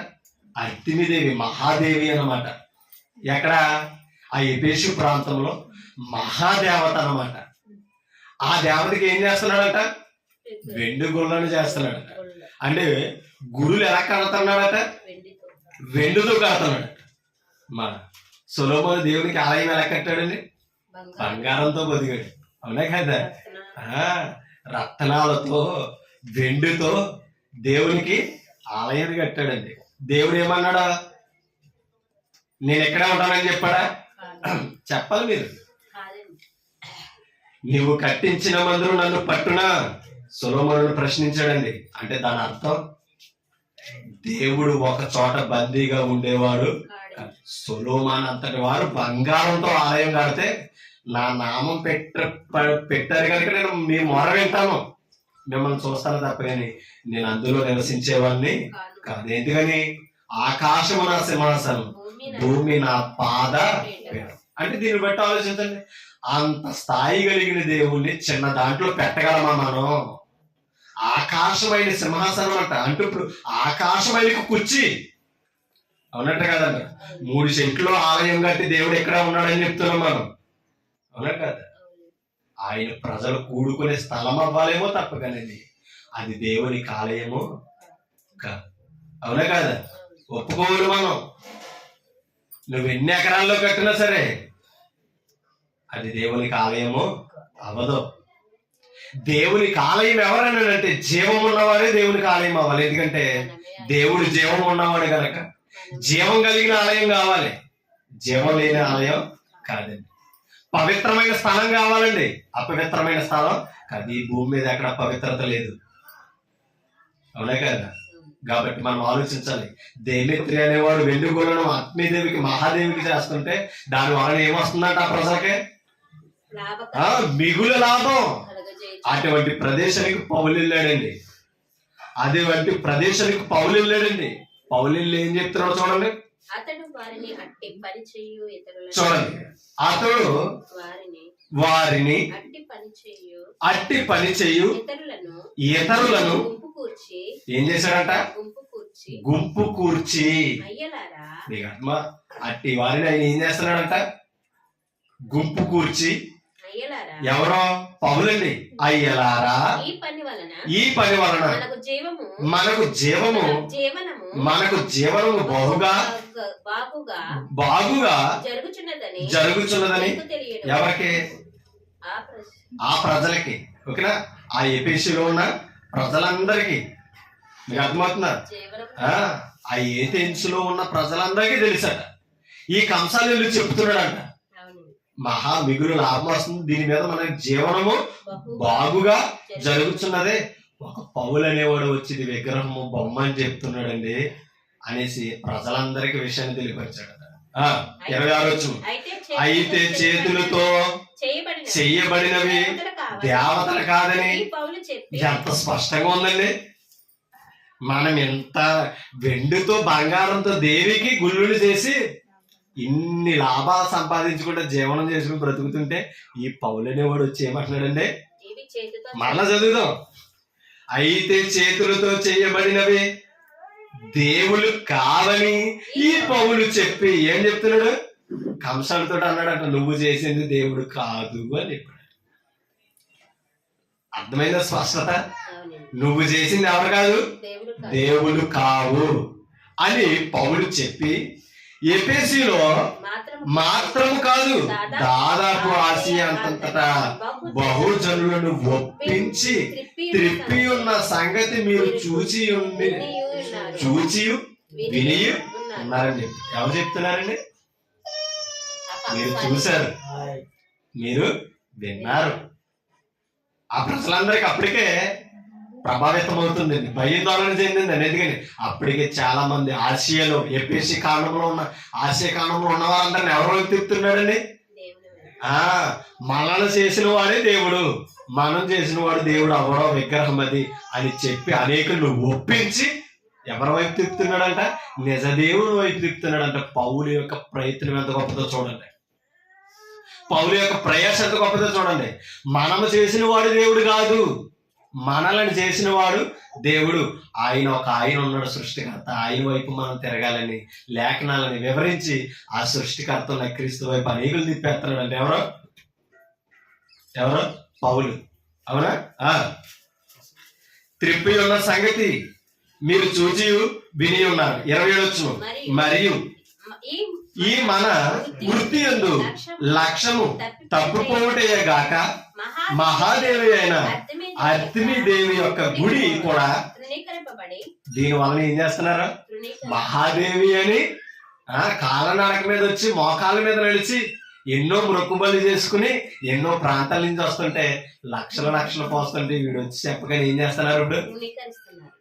అర్తిమీదేవి, మహాదేవి అన్నమాట. ఎక్కడ? ఆ ఎఫెసు ప్రాంతంలో మహాదేవత అన్నమాట. ఆ దేవతకి ఏం చేస్తున్నాడట? వెండి గుళ్ళను చేస్తున్నాడట. అంటే గురులు ఎలా కడుతున్నాడట? వెండితో కడుతున్నాడట. మన సొలొమోను దేవునికి ఆలయం ఎలా కట్టాడండి? బంగారంతో బతికాడు. అవునా కదా? రత్నాలతో వెండితో దేవునికి ఆలయాన్ని కట్టాడండి. దేవుడు ఏమన్నాడా? నేను ఎక్కడే ఉంటానని చెప్పాడా? చెప్పాలి మీరు. నువ్వు కట్టించిన మందిరం నన్ను పట్టునా? సొలొమోనును ప్రశ్నించాడండి. అంటే దాని అర్థం దేవుడు ఒక చోట బందీగా ఉండేవాడు. సొలొమోను అంతటి వారు బంగారంతో ఆలయం కడితే నా నామం పెట్టారు కనుక నేను మీ మొర వింటాను, మిమ్మల్ని చూస్తాను తప్ప కానీ నేను అందులో నివసించేవాడిని కాదు. ఎందుకని? ఆకాశము నా సింహాసనం, భూమి నా పాద. అంటే దీన్ని బట్టి ఆలోచించండి, అంత స్థాయి కలిగిన దేవుణ్ణి చిన్న దాంట్లో పెట్టగలమా మనం? ఆకాశమైన సింహాసనం అంట. అంటే ఇప్పుడు ఆకాశమైన కుర్చీ అవునట్టు కదంట. 3 సెంట్లో ఆలయం కట్టి దేవుడు ఎక్కడ ఉన్నాడని చెప్తున్నాం మనం. అవునా కదా? ఆయన ప్రజలు కూడుకునే స్థలం అవ్వాలేమో తప్ప కానీ అది దేవునికి ఆలయమో కాదు. అవునా కదా? ఒప్పుకోవాలి మనం. నువ్వు ఎన్ని ఎకరాల్లో కట్టినా సరే అది దేవునికి ఆలయమో అవ్వదు. దేవునికి ఆలయం ఎవరన్నాడంటే జీవం ఉన్నవాడే దేవునికి ఆలయం అవ్వాలి. ఎందుకంటే దేవుడు జీవం ఉన్నవాడు కనుక జీవం కలిగిన ఆలయం కావాలి, జీవం లేని ఆలయం కాదండి. పవిత్రమైన స్థలం కావాలండి, అపవిత్రమైన స్థలం కాదు. ఈ భూమి మీద ఎక్కడ పవిత్రత లేదు. అవునా కదా? కాబట్టి మనం ఆలోచించాలి. దేమిత్రి అనేవాడు వెండి గుళ్ళను ఆత్మీయదేవికి, మహాదేవికి చేస్తుంటే దాని వలన ఏమొస్తుందంట? ఆ ప్రజలకే మిగులు లాభం. అటువంటి ప్రదేశానికి పౌలు వెళ్ళాడండి. అటువంటి ప్రదేశానికి పౌలు వెళ్ళాడండి. పౌలు ఏం చెప్తున్నాడు చూడండి. చూడండి, అతడు వారిని అట్టి పని చేయు ఇతరులను ఏం చేశాడంట? గుంపు కూర్చి. అట్టి వారిని ఆయన ఏం చేస్తున్నాడంట? గుంపు కూర్చి ఎవరో పౌలండి. అయ్యలారా, ఈ పని వలన మనకు జీవము బాగుగా జరుగుచున్నదని ఎవరికి? ఆ ప్రజలకి. ఓకేనా? ఆ ఎఫెసీలో ఉన్న ప్రజలందరికీ మీకు అర్థమవుతున్నారు? ఆ ఏథెన్సులో ఉన్న ప్రజలందరికీ తెలుసట. ఈ కంసాలు వీళ్ళు చెప్తున్నాడంట, మహా మిగులు లాభం వస్తుంది, దీని మీద మనకి జీవనము బాగుగా జరుగుతున్నదే. ఒక పౌలు అనేవాడు వచ్చి ఇది విగ్రహము బొమ్మ అని చెప్తున్నాడండి అనేసి ప్రజలందరికీ విషయాన్ని తెలియపరిచాడట. 26 వచ్చు. అయితే చేతులతో చెయ్యబడినవి దేవతలు కాదని ఎంత స్పష్టంగా ఉందండి. మనం ఎంత వెండితో బంగారంతో దేవికి గుళ్ళులు చేసి ఇన్ని లాభాలు సంపాదించుకుంటే జీవనం చేసుకుని బ్రతుకుతుంటే ఈ పౌలు అనేవాడు వచ్చి ఏమంటున్నాడండి? మరలా చదువుదాం. అయితే చేతులతో చేయబడినవి దేవుళ్ళు కావని ఈ పౌలు చెప్పి ఏం చెప్తున్నాడు? కంసాలతో అన్నాడట, నువ్వు చేసింది దేవుడు కాదు అని చెప్పాడు. అర్థమైందా స్పష్టత? నువ్వు చేసింది ఎవరు కాదు, దేవుడు కావు అని పౌలు చెప్పి ఎఫెసీలో మాత్రము కాదు దాదాపు ఆసియా అంతటా బహుజనులను ఒప్పించి త్రిప్పి ఉన్న సంగతి మీరు చూచి విని ఉన్నారని చెప్పి ఎవరు చెప్తున్నారండి? మీరు చూశారు, మీరు విన్నారు. ఆ ప్రజలందరికీ అప్పటికే ప్రభావితం అవుతుందండి, భయోందోళన చెందిందండి. ఎందుకని అప్పటికే చాలా మంది ఆసియాలో ఎఫెసీ కాలంలో ఉన్న ఆసియా కాలంలో ఉన్న వారందరిని ఎవరో తిప్పుతున్నాడండి. మనల్ని చేసిన వాడే దేవుడు, మనం చేసిన వాడు దేవుడు అవడో విగ్రహం అది అని చెప్పి అనేకులు ఒప్పించి ఎవరి వైపు తిప్పుతున్నాడంట? నిజ దేవుడు వైపు తిప్పుతున్నాడంట. పౌలు యొక్క ప్రయత్నం ఎంత గొప్పదో చూడండి, పౌలు యొక్క ప్రయాస ఎంత గొప్పదో చూడండి. మనము చేసిన వాడు దేవుడు కాదు, మనల్ని చేసిన వాడు దేవుడు. ఆయన ఉన్నాడు సృష్టికర్త, ఆయన వైపు మనం తిరగాలని లేఖనాలని వివరించి ఆ సృష్టికర్త క్రీస్తు వైపు అనేకులు తిప్పేస్తున్నాడు. అంటే ఎవరో పౌలు. అవునా? త్రిప్పి ఉన్న సంగతి మీరు చూచి విని ఉన్నారు. 27 వచ్చు. మరియు ఈ మన వృత్తి యందు లక్ష్యము తప్పుకోవటేగాక మహాదేవి అయిన అర్తిమీదేవి యొక్క గుడి కూడా దీని వలన ఏం చేస్తున్నారు? మహాదేవి అని కాలనడక మీద వచ్చి మోకాళ్ళ మీద నడిచి ఎన్నో మొక్కుబళ్ళు చేసుకుని ఎన్నో ప్రాంతాల నుంచి వస్తుంటే లక్షల పోస్తుంటే వీడు వచ్చి చెప్పగానే ఏం చేస్తున్నారు? ఇప్పుడు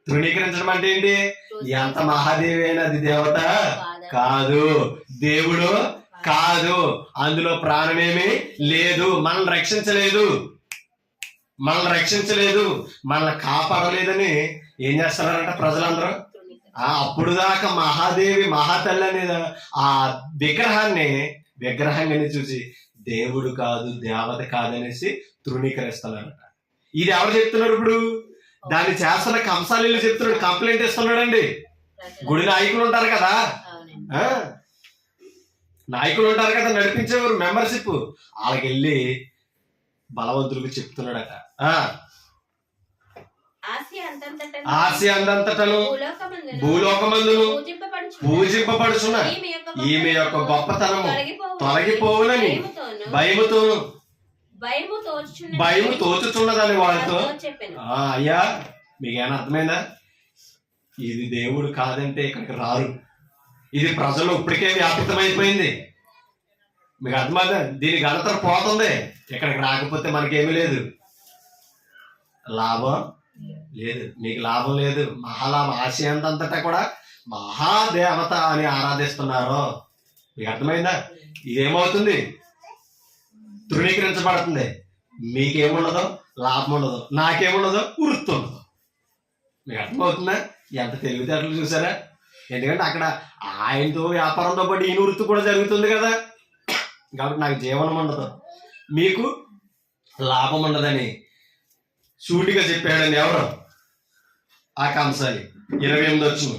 తృణీకరించడం అంటే ఏంటి? ఎంత మహాదేవి అయినా అది దేవత కాదు, దేవుడు కాదు, అందులో ప్రాణమేమీ లేదు, మనల్ని రక్షించలేదు, మనల్ని కాపాడలేదని ఏం చేస్తున్నారంట ప్రజలందరూ? అప్పుడు దాకా మహాదేవి మహాతల్లి అనేది ఆ విగ్రహాన్ని చూసి దేవుడు కాదు దేవత కాదనేసి తృణీకరిస్తున్నారంట. ఇది ఎవరు చెప్తున్నారు? ఇప్పుడు దాన్ని చేస్తున్న కంసాలీలు చెప్తున్నాడు, కంప్లైంట్ ఇస్తున్నాడండి. గుడి నాయకులు ఉంటారు కదా, నడిపించేవారు మెంబర్షిప్, వాళ్ళకి వెళ్ళి బలవంతులకు చెప్తున్నాడట. ఆసియా అందంతటను భూలోకమందును పూజింపబడుచున్న ఈమె యొక్క గొప్పతనము తొలగిపోవునని భయము తోచుచున్నదని వాళ్ళతో. అయ్యా మీకేమైనా అర్థమైందా? ఇది దేవుడు కాదంటే ఇక్కడికి రారు. ఇది ప్రజలు ఇప్పటికే వ్యాపితమైపోయింది. మీకు అర్థమైందా? దీని ఘనత పోతుంది. ఇక్కడికి రాకపోతే మనకేమీ లేదు, లాభం లేదు, మీకు లాభం లేదు. మహాలాభం. ఆసియా అంతటా కూడా మహాదేవత అని ఆరాధిస్తున్నారు. మీకు అర్థమైందా? ఇదేమవుతుంది? తృణీకరించబడుతుంది. మీకేముండదు, లాభం ఉండదు, నాకేముండదు, వృత్తి ఉండదు. మీకు అర్థమవుతుందా? ఎంత తెలివితేటలు చూసారా? ఎందుకంటే అక్కడ ఆయనతో వ్యాపారంతో పాటు ఈయన వృత్తి కూడా జరుగుతుంది కదా, కాబట్టి నాకు జీవనం ఉండదు, మీకు లాభం ఉండదని సూటిగా చెప్పాడని ఎవరు? ఆ కంసాలి. 28 వచ్చు.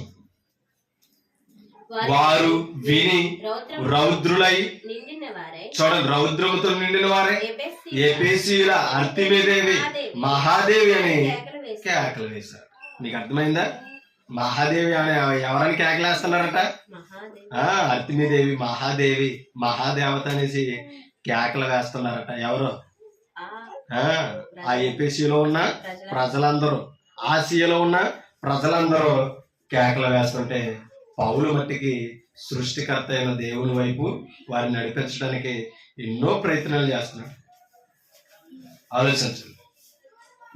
వారు విని రౌద్రులై చూడండి, రౌద్రముతో నిండిన వారే ఎఫెసీయుల అర్తిమీదేవి మహాదేవి అని కేకలు వేశారు. నీకు అర్థమైందా? మహాదేవి అని ఎవరని కేకలేస్తున్నారట? అర్తిమీదేవి మహాదేవి మహాదేవత అనేసి కేకలు వేస్తున్నారట. ఎవరు? ఆ ఎఫెసీలో ఉన్న ప్రజలందరూ, ఆసియాలో ఉన్న ప్రజలందరూ కేకలు వేస్తుంటే పౌలు మట్టికి సృష్టికర్త అయిన దేవుని వైపు వారిని నడిపించడానికి ఎన్నో ప్రయత్నాలు చేస్తున్నాడు. ఆలోచించండి.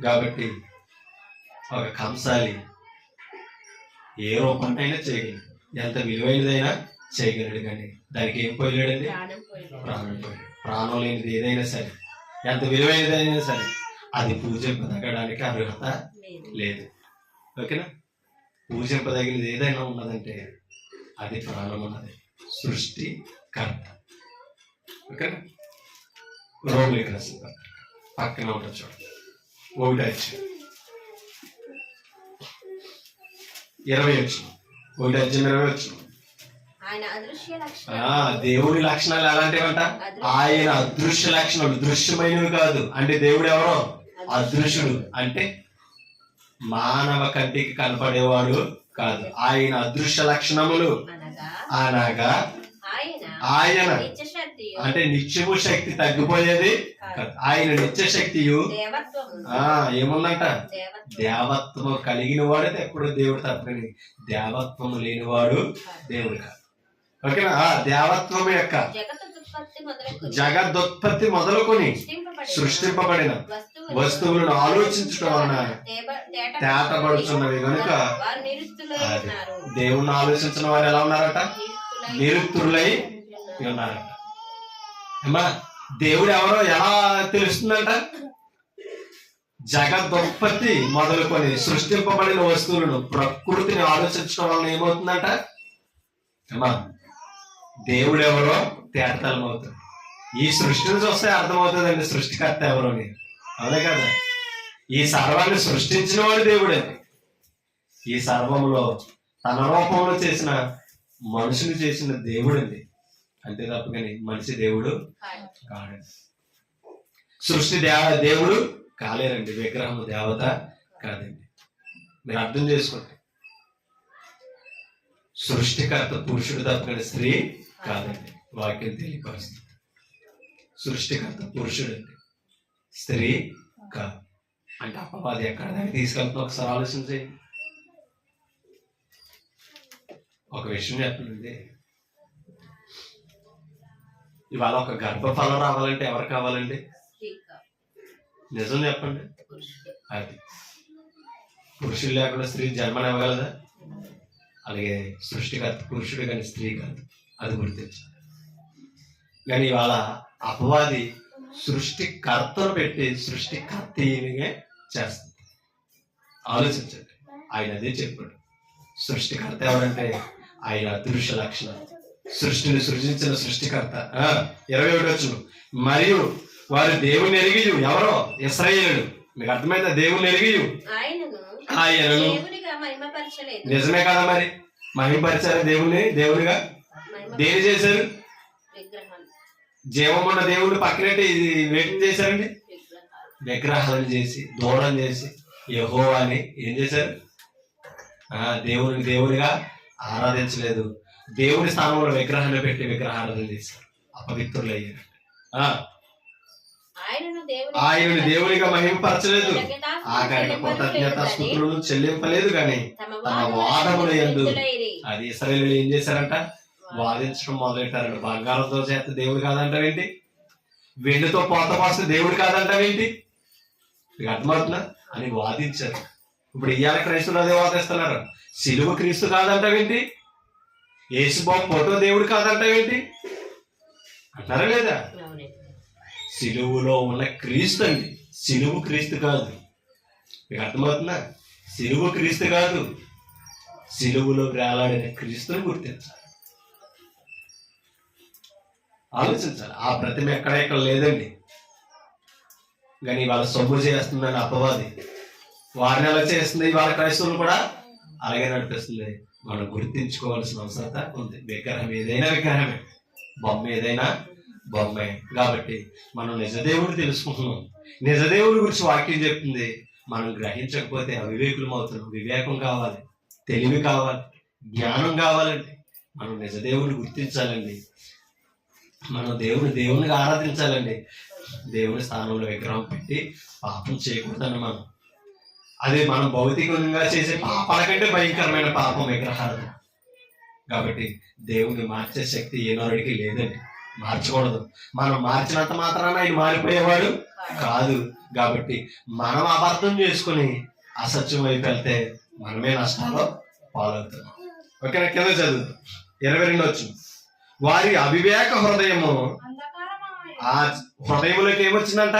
కాబట్టి ఒక కంసాలి ఏ రూపంటైనా చేయగలడు, ఎంత విలువైనదైనా చేయగలడు. కానీ దానికి ఏం పోయలేడండి? ప్రాణం పోయాడు. ప్రాణం లేనిది ఏదైనా సరే, ఎంత విలువైనదైనా సరే, అది పూజింపదగడానికి అర్హత లేదు. ఓకేనా? పూజింపదగినది ఏదైనా ఉన్నదంటే అది ప్రాణం ఉన్నది, సృష్టికర్త. ఓకేనా? రోమిలికి రాసిన పక్కన ఉంటుంది చూడండి, 1:20. దేవుడి లక్షణాలు ఎలాంటివంట? ఆయన అదృశ్య లక్షణాలు, దృశ్యమైనవి కాదు. అంటే దేవుడు ఎవరో అదృశ్యుడు, అంటే మానవ కంటికి కనపడేవాడు కాదు. ఆయన అదృశ్య లక్షణములు అనగా ఆయన అంటే నిత్యము శక్తి తగ్గిపోయేది కాదు. ఆయన నిత్య శక్తియు ఏముందంట? దేవత్వము కలిగిన వాడు ఎప్పుడు దేవుడు తప్పని, దేవత్వము లేనివాడు దేవుడు కాదు. ఓకేనా? దేవత్వం యొక్క జగదుత్పత్తి మొదలుకొని సృష్టింపబడిన వస్తువులను ఆలోచించడం వలన తేటపడుతున్నవి కనుక దేవుణ్ణి ఆలోచించిన వారు ఎలా ఉన్నారట? నిరుక్తులై ఉన్నారట. అమ్మా, దేవుడు ఎవరో ఎలా తెలుస్తుందంట? జగదుత్పత్తి మొదలుకొని సృష్టింపబడిన వస్తువులను, ప్రకృతిని ఆలోచించడం వలన ఏమవుతుందంట? అమ్మా, దేవుడు ఎవరో తేటతలం అవుతుంది. ఈ సృష్టిని చూస్తే అర్థమవుతుందండి సృష్టికర్త ఎవరో అని. అవునే కదా? ఈ సర్వాన్ని సృష్టించిన వాడు దేవుడు అండి. ఈ సర్వంలో తన రూపంలో చేసిన మనుషుని చేసిన దేవుడు అండి. అంతే తప్ప కానీ మనిషి దేవుడు కాడండి. సృష్టి దేవుడు కాలేరండి. విగ్రహం దేవత కాదండి. మీరు అర్థం చేసుకోండి. సృష్టికర్త పురుషుడు తప్ప కానీ స్త్రీ కాదండి. వాక్యం తెలియపరుస్తుంది. సృష్టికర్త పురుషుడు అండి, స్త్రీ కాదు. అంటే అపవాది ఎక్కడ దాన్ని తీసుకెళ్తున్నా ఒకసారి ఆలోచించండి. ఒక విషయం చెప్పండి, ఇవాళ ఒక గర్భఫలం రావాలంటే ఎవరు కావాలండి? నిజం చెప్పండి. అది పురుషుడు లేకుండా స్త్రీ జన్మనివ్వగలదా? అలాగే సృష్టికర్త పురుషుడు కానీ స్త్రీ కాదు, అది గుర్తించాలి. కానీ ఇవాళ అపవాది సృష్టికర్తను పెట్టి సృష్టికర్తీనిగా చేస్తుంది. ఆలోచించండి. ఆయన అదే చెప్పాడు. సృష్టికర్త ఎవరంటే ఆయన అదృశ్య లక్షణాలు, సృష్టిని సృజించిన సృష్టికర్త. 21 మరియు వారు దేవుని ఎరిగి, ఎవరో ఇశ్రాయేలుడు. మీకు అర్థమైందా? దేవుని ఎరిగి ఆయనను నిజమే కదా మరి మహిమపరిచారు. దేవునిగా దేని చేశారు? జీవమున్న దేవుడు పక్కనట్టు ఇది వేటిని చేశారండి? విగ్రహాలను చేసి దూరం చేసి యెహోవాని ఏం చేశారు? దేవునిగా ఆరాధించలేదు. దేవుని స్థానంలో విగ్రహాన్ని పెట్టి విగ్రహారాధన చేశారు. అపవిత్రులు అయ్యారు. ఆయనను దేవునిగా మహిమపరచలేదు, ఆఖరికి కృతజ్ఞతా స్తుతులను చెల్లింపలేదు. కానీ తమ వాదముల యందు అది ఇశ్రాయేలీయులు ఏం చేశారంట? వాదించడం మొదలెట్టారంట. బంగారంతో చేత దేవుడు కాదంటావేంటి? వెండితో పోత పాస్తే దేవుడు కాదంటావేంటి? మీకు అర్థమవుతుందా అని వాదించారు. ఇప్పుడు ఇవాళ క్రైస్తువులు అదే వాదిస్తున్నారు. సిలువ క్రీస్తు కాదంటావేంటి? యేసుబాబు ఫోటో దేవుడు కాదంటావేంటి అంటారా లేదా? సిలువులో ఉన్న క్రీస్తు అండి, సిలువు క్రీస్తు కాదు. మీకు అర్థమవుతుందా? సిలువు క్రీస్తు కాదు, సిలువులో వేలాడిన క్రీస్తుని గుర్తించాలి. ఆలోచించాలి. ఆ ప్రతిమ ఎక్కడ లేదండి. కానీ వాళ్ళ సొమ్ము చేస్తుందని అపవాది వారిని ఎలా చేస్తుంది, వాళ్ళ క్రైస్తవులు కూడా అలాగే నడిపిస్తుంది. మనం గుర్తించుకోవాల్సిన అవసరత ఉంది. విగ్రహం ఏదైనా విగ్రహమే, బొమ్మ ఏదైనా బొమ్మే. కాబట్టి మనం నిజదేవుడు తెలుసుకుంటున్నాం. నిజదేవుడి గురించి వాక్యం చెప్తుంది. మనం గ్రహించకపోతే అవివేకులం అవుతున్నాం. వివేకం కావాలి, తెలివి కావాలి, జ్ఞానం కావాలండి. మనం నిజదేవుని గుర్తించాలండి. మనం దేవునికి ఆరాధించాలండి. దేవుని స్థానంలో విగ్రహం పెట్టి పాపం చేయకూడదండి. అది మనం భౌతికంగా చేసే పాపాల కంటే భయంకరమైన పాపం విగ్రహాలు. కాబట్టి దేవుని మార్చే శక్తి ఏ నరుడికి లేదండి. మార్చకూడదు. మనం మార్చినంత మాత్రాన ఆయన మారిపోయేవాడు కాదు. కాబట్టి మనం అబద్ధం చేసుకుని అసత్యం వైపు వెళ్తే మనమే నష్టాల్లో పాలవుతున్నాం. ఓకేనా? కింద చదువు 22 వచ్చింది. వారి అవివేక హృదయము, ఆ హృదయంలోకి ఏమొచ్చిందంట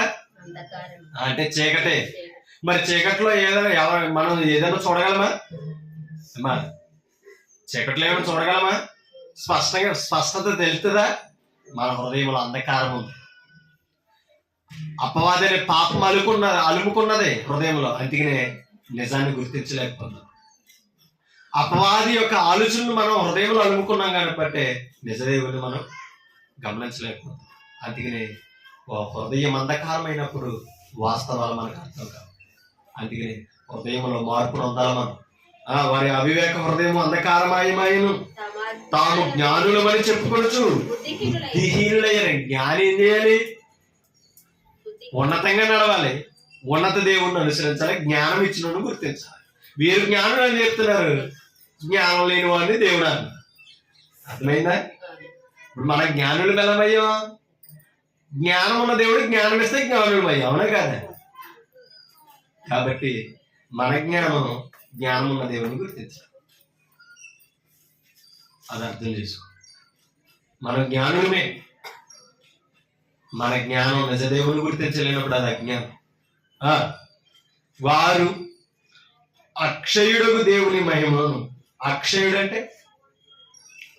అంటే చీకటే. మరి చీకట్లో ఏదైనా మనం ఏదైనా చూడగలమా? చీకట్లో ఏమైనా చూడగలమా? స్పష్టత తెలుస్తుందా? మన హృదయంలో అంధకారం ఉంది. అపవాది అనే పాపం అలుముకున్నదే హృదయంలో. అందుకనే నిజాన్ని గుర్తించలేకపోతున్నాం. అపవాది యొక్క ఆలోచనలు మనం హృదయంలో అలుముకున్నాం కాబట్టి నిజదేవుని మనం గమనించలేకపోతున్నాం. అందుకనే హృదయం అంధకారమైనప్పుడు వాస్తవాలు మనకు అర్థం కావు. అందుకని హృదయంలో మార్పు పొందాలి మనం. వారి అవివేక హృదయం అంధకారమయమైను, తాము జ్ఞానులమని చెప్పుకొనొచ్చు బుద్ధిహీనులయ్యారు. జ్ఞాని ఏం చేయాలి? ఉన్నతంగా నడవాలి, ఉన్నత దేవుణ్ణి అనుసరించాలి, జ్ఞానం ఇచ్చినోడు గుర్తించాలి. వీరు జ్ఞానులు అని చెప్తున్నారు, జ్ఞానం లేని వాడిని దేవుడు అన్న. అర్థమైందా? ఇప్పుడు మన జ్ఞానులు బలమయ్యా, జ్ఞానం ఉన్న దేవుడు జ్ఞానం ఇస్తే జ్ఞానులు అయ్యా, అవునా కాదా? కాబట్టి మన జ్ఞానం ఉన్న దేవుని గుర్తించాలి. అది అర్థం చేసుకో. మన జ్ఞానులమే. మన జ్ఞానం నిజదేవుని గుర్తించలేనప్పుడు అది అజ్ఞానం. వారు అక్షయుడు దేవుని మహిమను, అక్షయుడు అంటే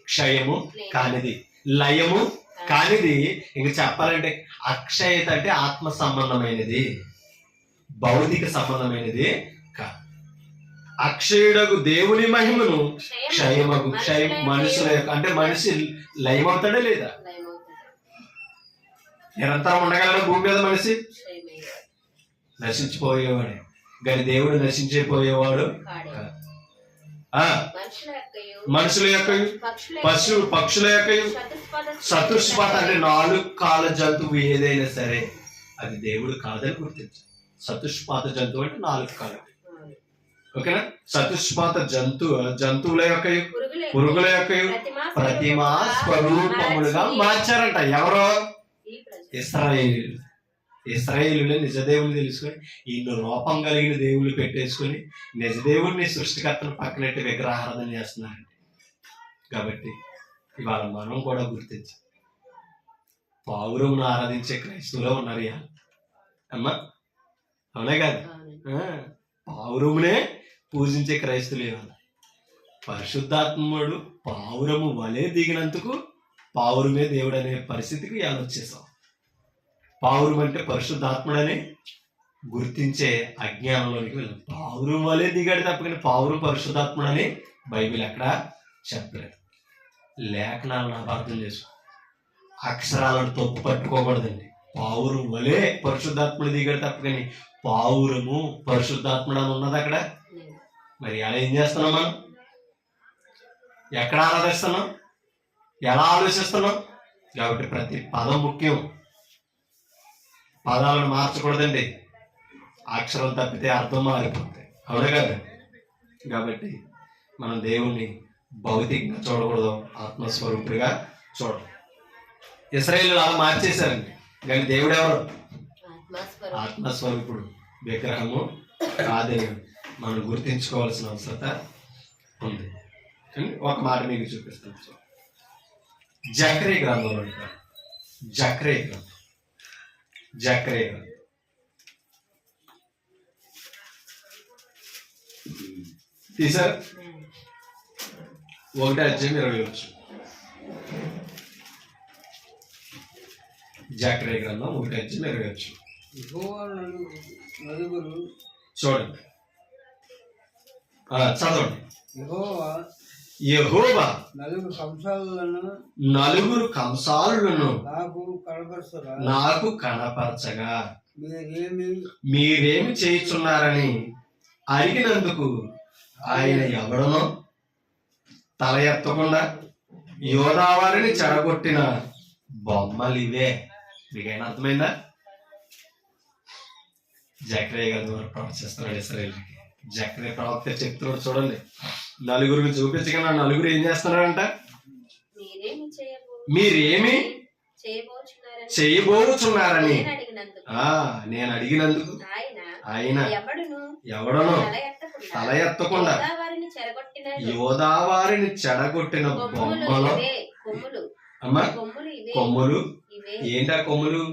క్షయము కానిది, లయము కానిది. ఇంక చెప్పాలంటే అక్షయత అంటే ఆత్మ సంబంధమైనది, భౌతిక సంబంధమైనది కాదు. అక్షయుడకు దేవుని మహిమను మనుషుల అంటే మనిషి లయమవుతాడా లేదా? నిరంతరం ఉండగలరా భూమి మీద మనిషి? నశించిపోయేవాడే, కానీ దేవుడు నశించిపోయేవాడు. మనుషుల యొక్క పక్షుల యొక్క చతుష్పాత అంటే 4 కాళ్ళ జంతువు ఏదైనా సరే అది దేవుడు కాదని గుర్తించాలి. చతుష్పాత జంతువు అంటే 4 కాళ్ళు. ఓకేనా? చతుష్పాత జంతువుల యొక్క పురుగుల యొక్క ప్రతిమా స్వరూపములుగా మార్చారంట. ఎవరో? ఇశ్రాయేలులే నిజదేవుని తెలుసుకొని ఇన్ని రూపం కలిగిన దేవుళ్ళు పెట్టేసుకొని నిజదేవుడిని సృష్టికర్తను పక్కనెట్టి విగ్రహారాధన చేస్తున్నారండి. కాబట్టి ఇవాళ మనం కూడా గుర్తించాం, పావురమును ఆరాధించే క్రైస్తవులో ఉన్నారు అమ్మా, అవునే కాదు? పావురమునే పూజించే క్రైస్తవులు ఇవాళ. పరిశుద్ధాత్ముడు పావురము వలె దిగినందుకు పావురమే దేవుడు అనే పరిస్థితికి ఇవాళ వచ్చేసాం. పావురం అంటే పరిశుద్ధాత్ముడని గుర్తించే అజ్ఞానంలోనికి వెళ్ళాం. పావురం వలె దిగాడు తప్పకని పావురం పరిశుద్ధాత్ముడని బైబిల్ ఎక్కడ చెప్పలేదు. లేఖనాలను అపార్థం చేసుకో, అక్షరాలను తప్పు పట్టుకోకూడదండి. పావురం వలె పరిశుద్ధాత్ముడు దిగాడు తప్పకని పావురము పరిశుద్ధాత్ముడు అని ఉన్నది అక్కడ. మరి అలా ఏం చేస్తున్నాం? మనం ఎక్కడ ఆరాధిస్తున్నాం? ఎలా ఆలోచిస్తున్నాం? కాబట్టి ప్రతి పదం ముఖ్యం. పదాలను మార్చకూడదండి. అక్షరం తప్పితే అర్థం మారిపోతాయి, అవునా కదా? కాబట్టి మనం దేవుణ్ణి భౌతికంగా చూడకూడదు, ఆత్మస్వరూపుడిగా చూడాలి. ఇశ్రాయేలు అలా మార్చేశారండి, కానీ దేవుడు ఎవరు? ఆత్మస్వరూపుడు, విగ్రహము కాదని మనం గుర్తించుకోవాల్సిన అవసరత ఉంది. కానీ ఒక మాట మీకు చూపిస్తాను. జకరియా గ్రంథంలో ఉంటారు. జకరియా గ్రంథం తీసారు. 1:20 జకరియా గ్రంథం 1:20 చూడండి, చదవండి. యెహోవా యెహోవా నలుగురు కంసాలులను నాకు కనపరచగా మీరేమి చేయుచున్నారని అడిగినందుకు ఆయన ఎవడనో తల ఎత్తకుండా యోధావారిని చెడగొట్టిన బొమ్మలివే. మీకైనా అర్థమైందా? జకరియా గారి ద్వారా ప్రవచిస్తున్నాడు ఇశ్రాయేలుకి. జకరియా ప్రవక్త చెప్తున్నాడు, చూడండి, నలుగురికి చూపించగా నలుగురు ఏం చేస్తున్నారంట? మీరేమి చేయబోచున్నారని నేను అడిగినందుకు ఆయన ఎవడనో తల ఎత్తకుండా యోధావారిని చెడగొట్టిన బొమ్మలు. అమ్మా, కొమ్ములు ఏంటా? కొమ్ములు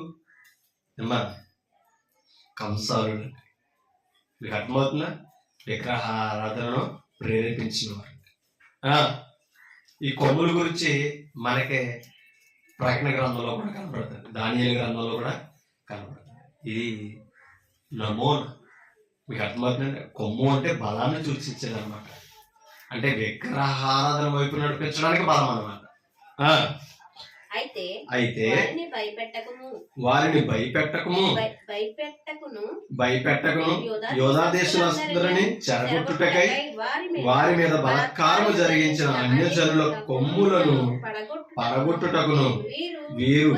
అమ్మా కంసాలు. మీకు అర్థమవుతుందా? విగ్రహారాధనను ప్రేరేపించిన వారు. ఈ కొమ్ముల గురించి మనకి ప్రకటన గ్రంథంలో కూడా కనబడుతుంది, దానియేలు గ్రంథంలో కూడా కనబడుతుంది. ఇది నమోనా. మీకు అర్థమవుతుందంటే కొమ్ము అంటే బలాన్ని సూచించేది అనమాట. అంటే విగ్రహారాధన వైపు నడిపించడానికి బలం అనమాట. అయితే వారిని భయపెట్టకును యోధా దేశస్తులని చెరగొట్టుటకై వారి మీద బలాత్కారము జరిగించిన అన్యజనుల కొమ్ములను పడగొట్టుటకును వీరు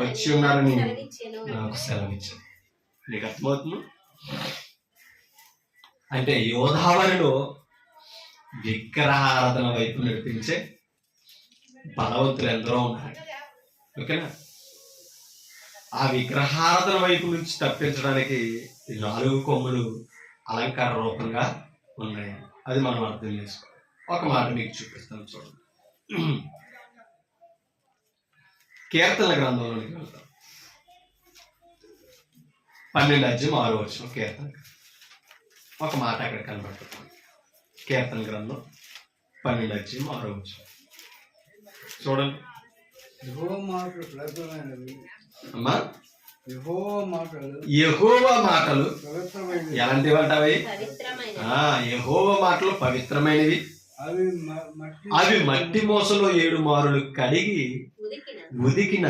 వచ్చి ఉన్నారని నాకు సెలవిచ్చారు. నీకు అర్థమవుతుంది? అంటే యోధావరిలో విగ్రహారాధన వైపు నడిపించే బలవంతులు ఎందరో ఉన్నారు. ఓకేనా? ఆ విగ్రహారాధన వైపు నుంచి తప్పించడానికి ఈ 4 కొమ్ములు అలంకార రూపంగా ఉన్నాయి. అది మనం అర్థం చేసుకోవాలి. ఒక మాట మీకు చూపిస్తాను, చూడండి. కీర్తన గ్రంథంలోనికి వెళ్తాం. 12:6 కీర్తన. ఒక మాట అక్కడ కనబడుతుంది. కీర్తన గ్రంథం 12:6 చూడండి. అమ్మా, యెహోవా మాటలు ఎలాంటివి అంటావి? యెహోవా మాటలు పవిత్రమైనవి. అవి మట్టి మోసలో 7 మారులు కడిగి ఉదికిన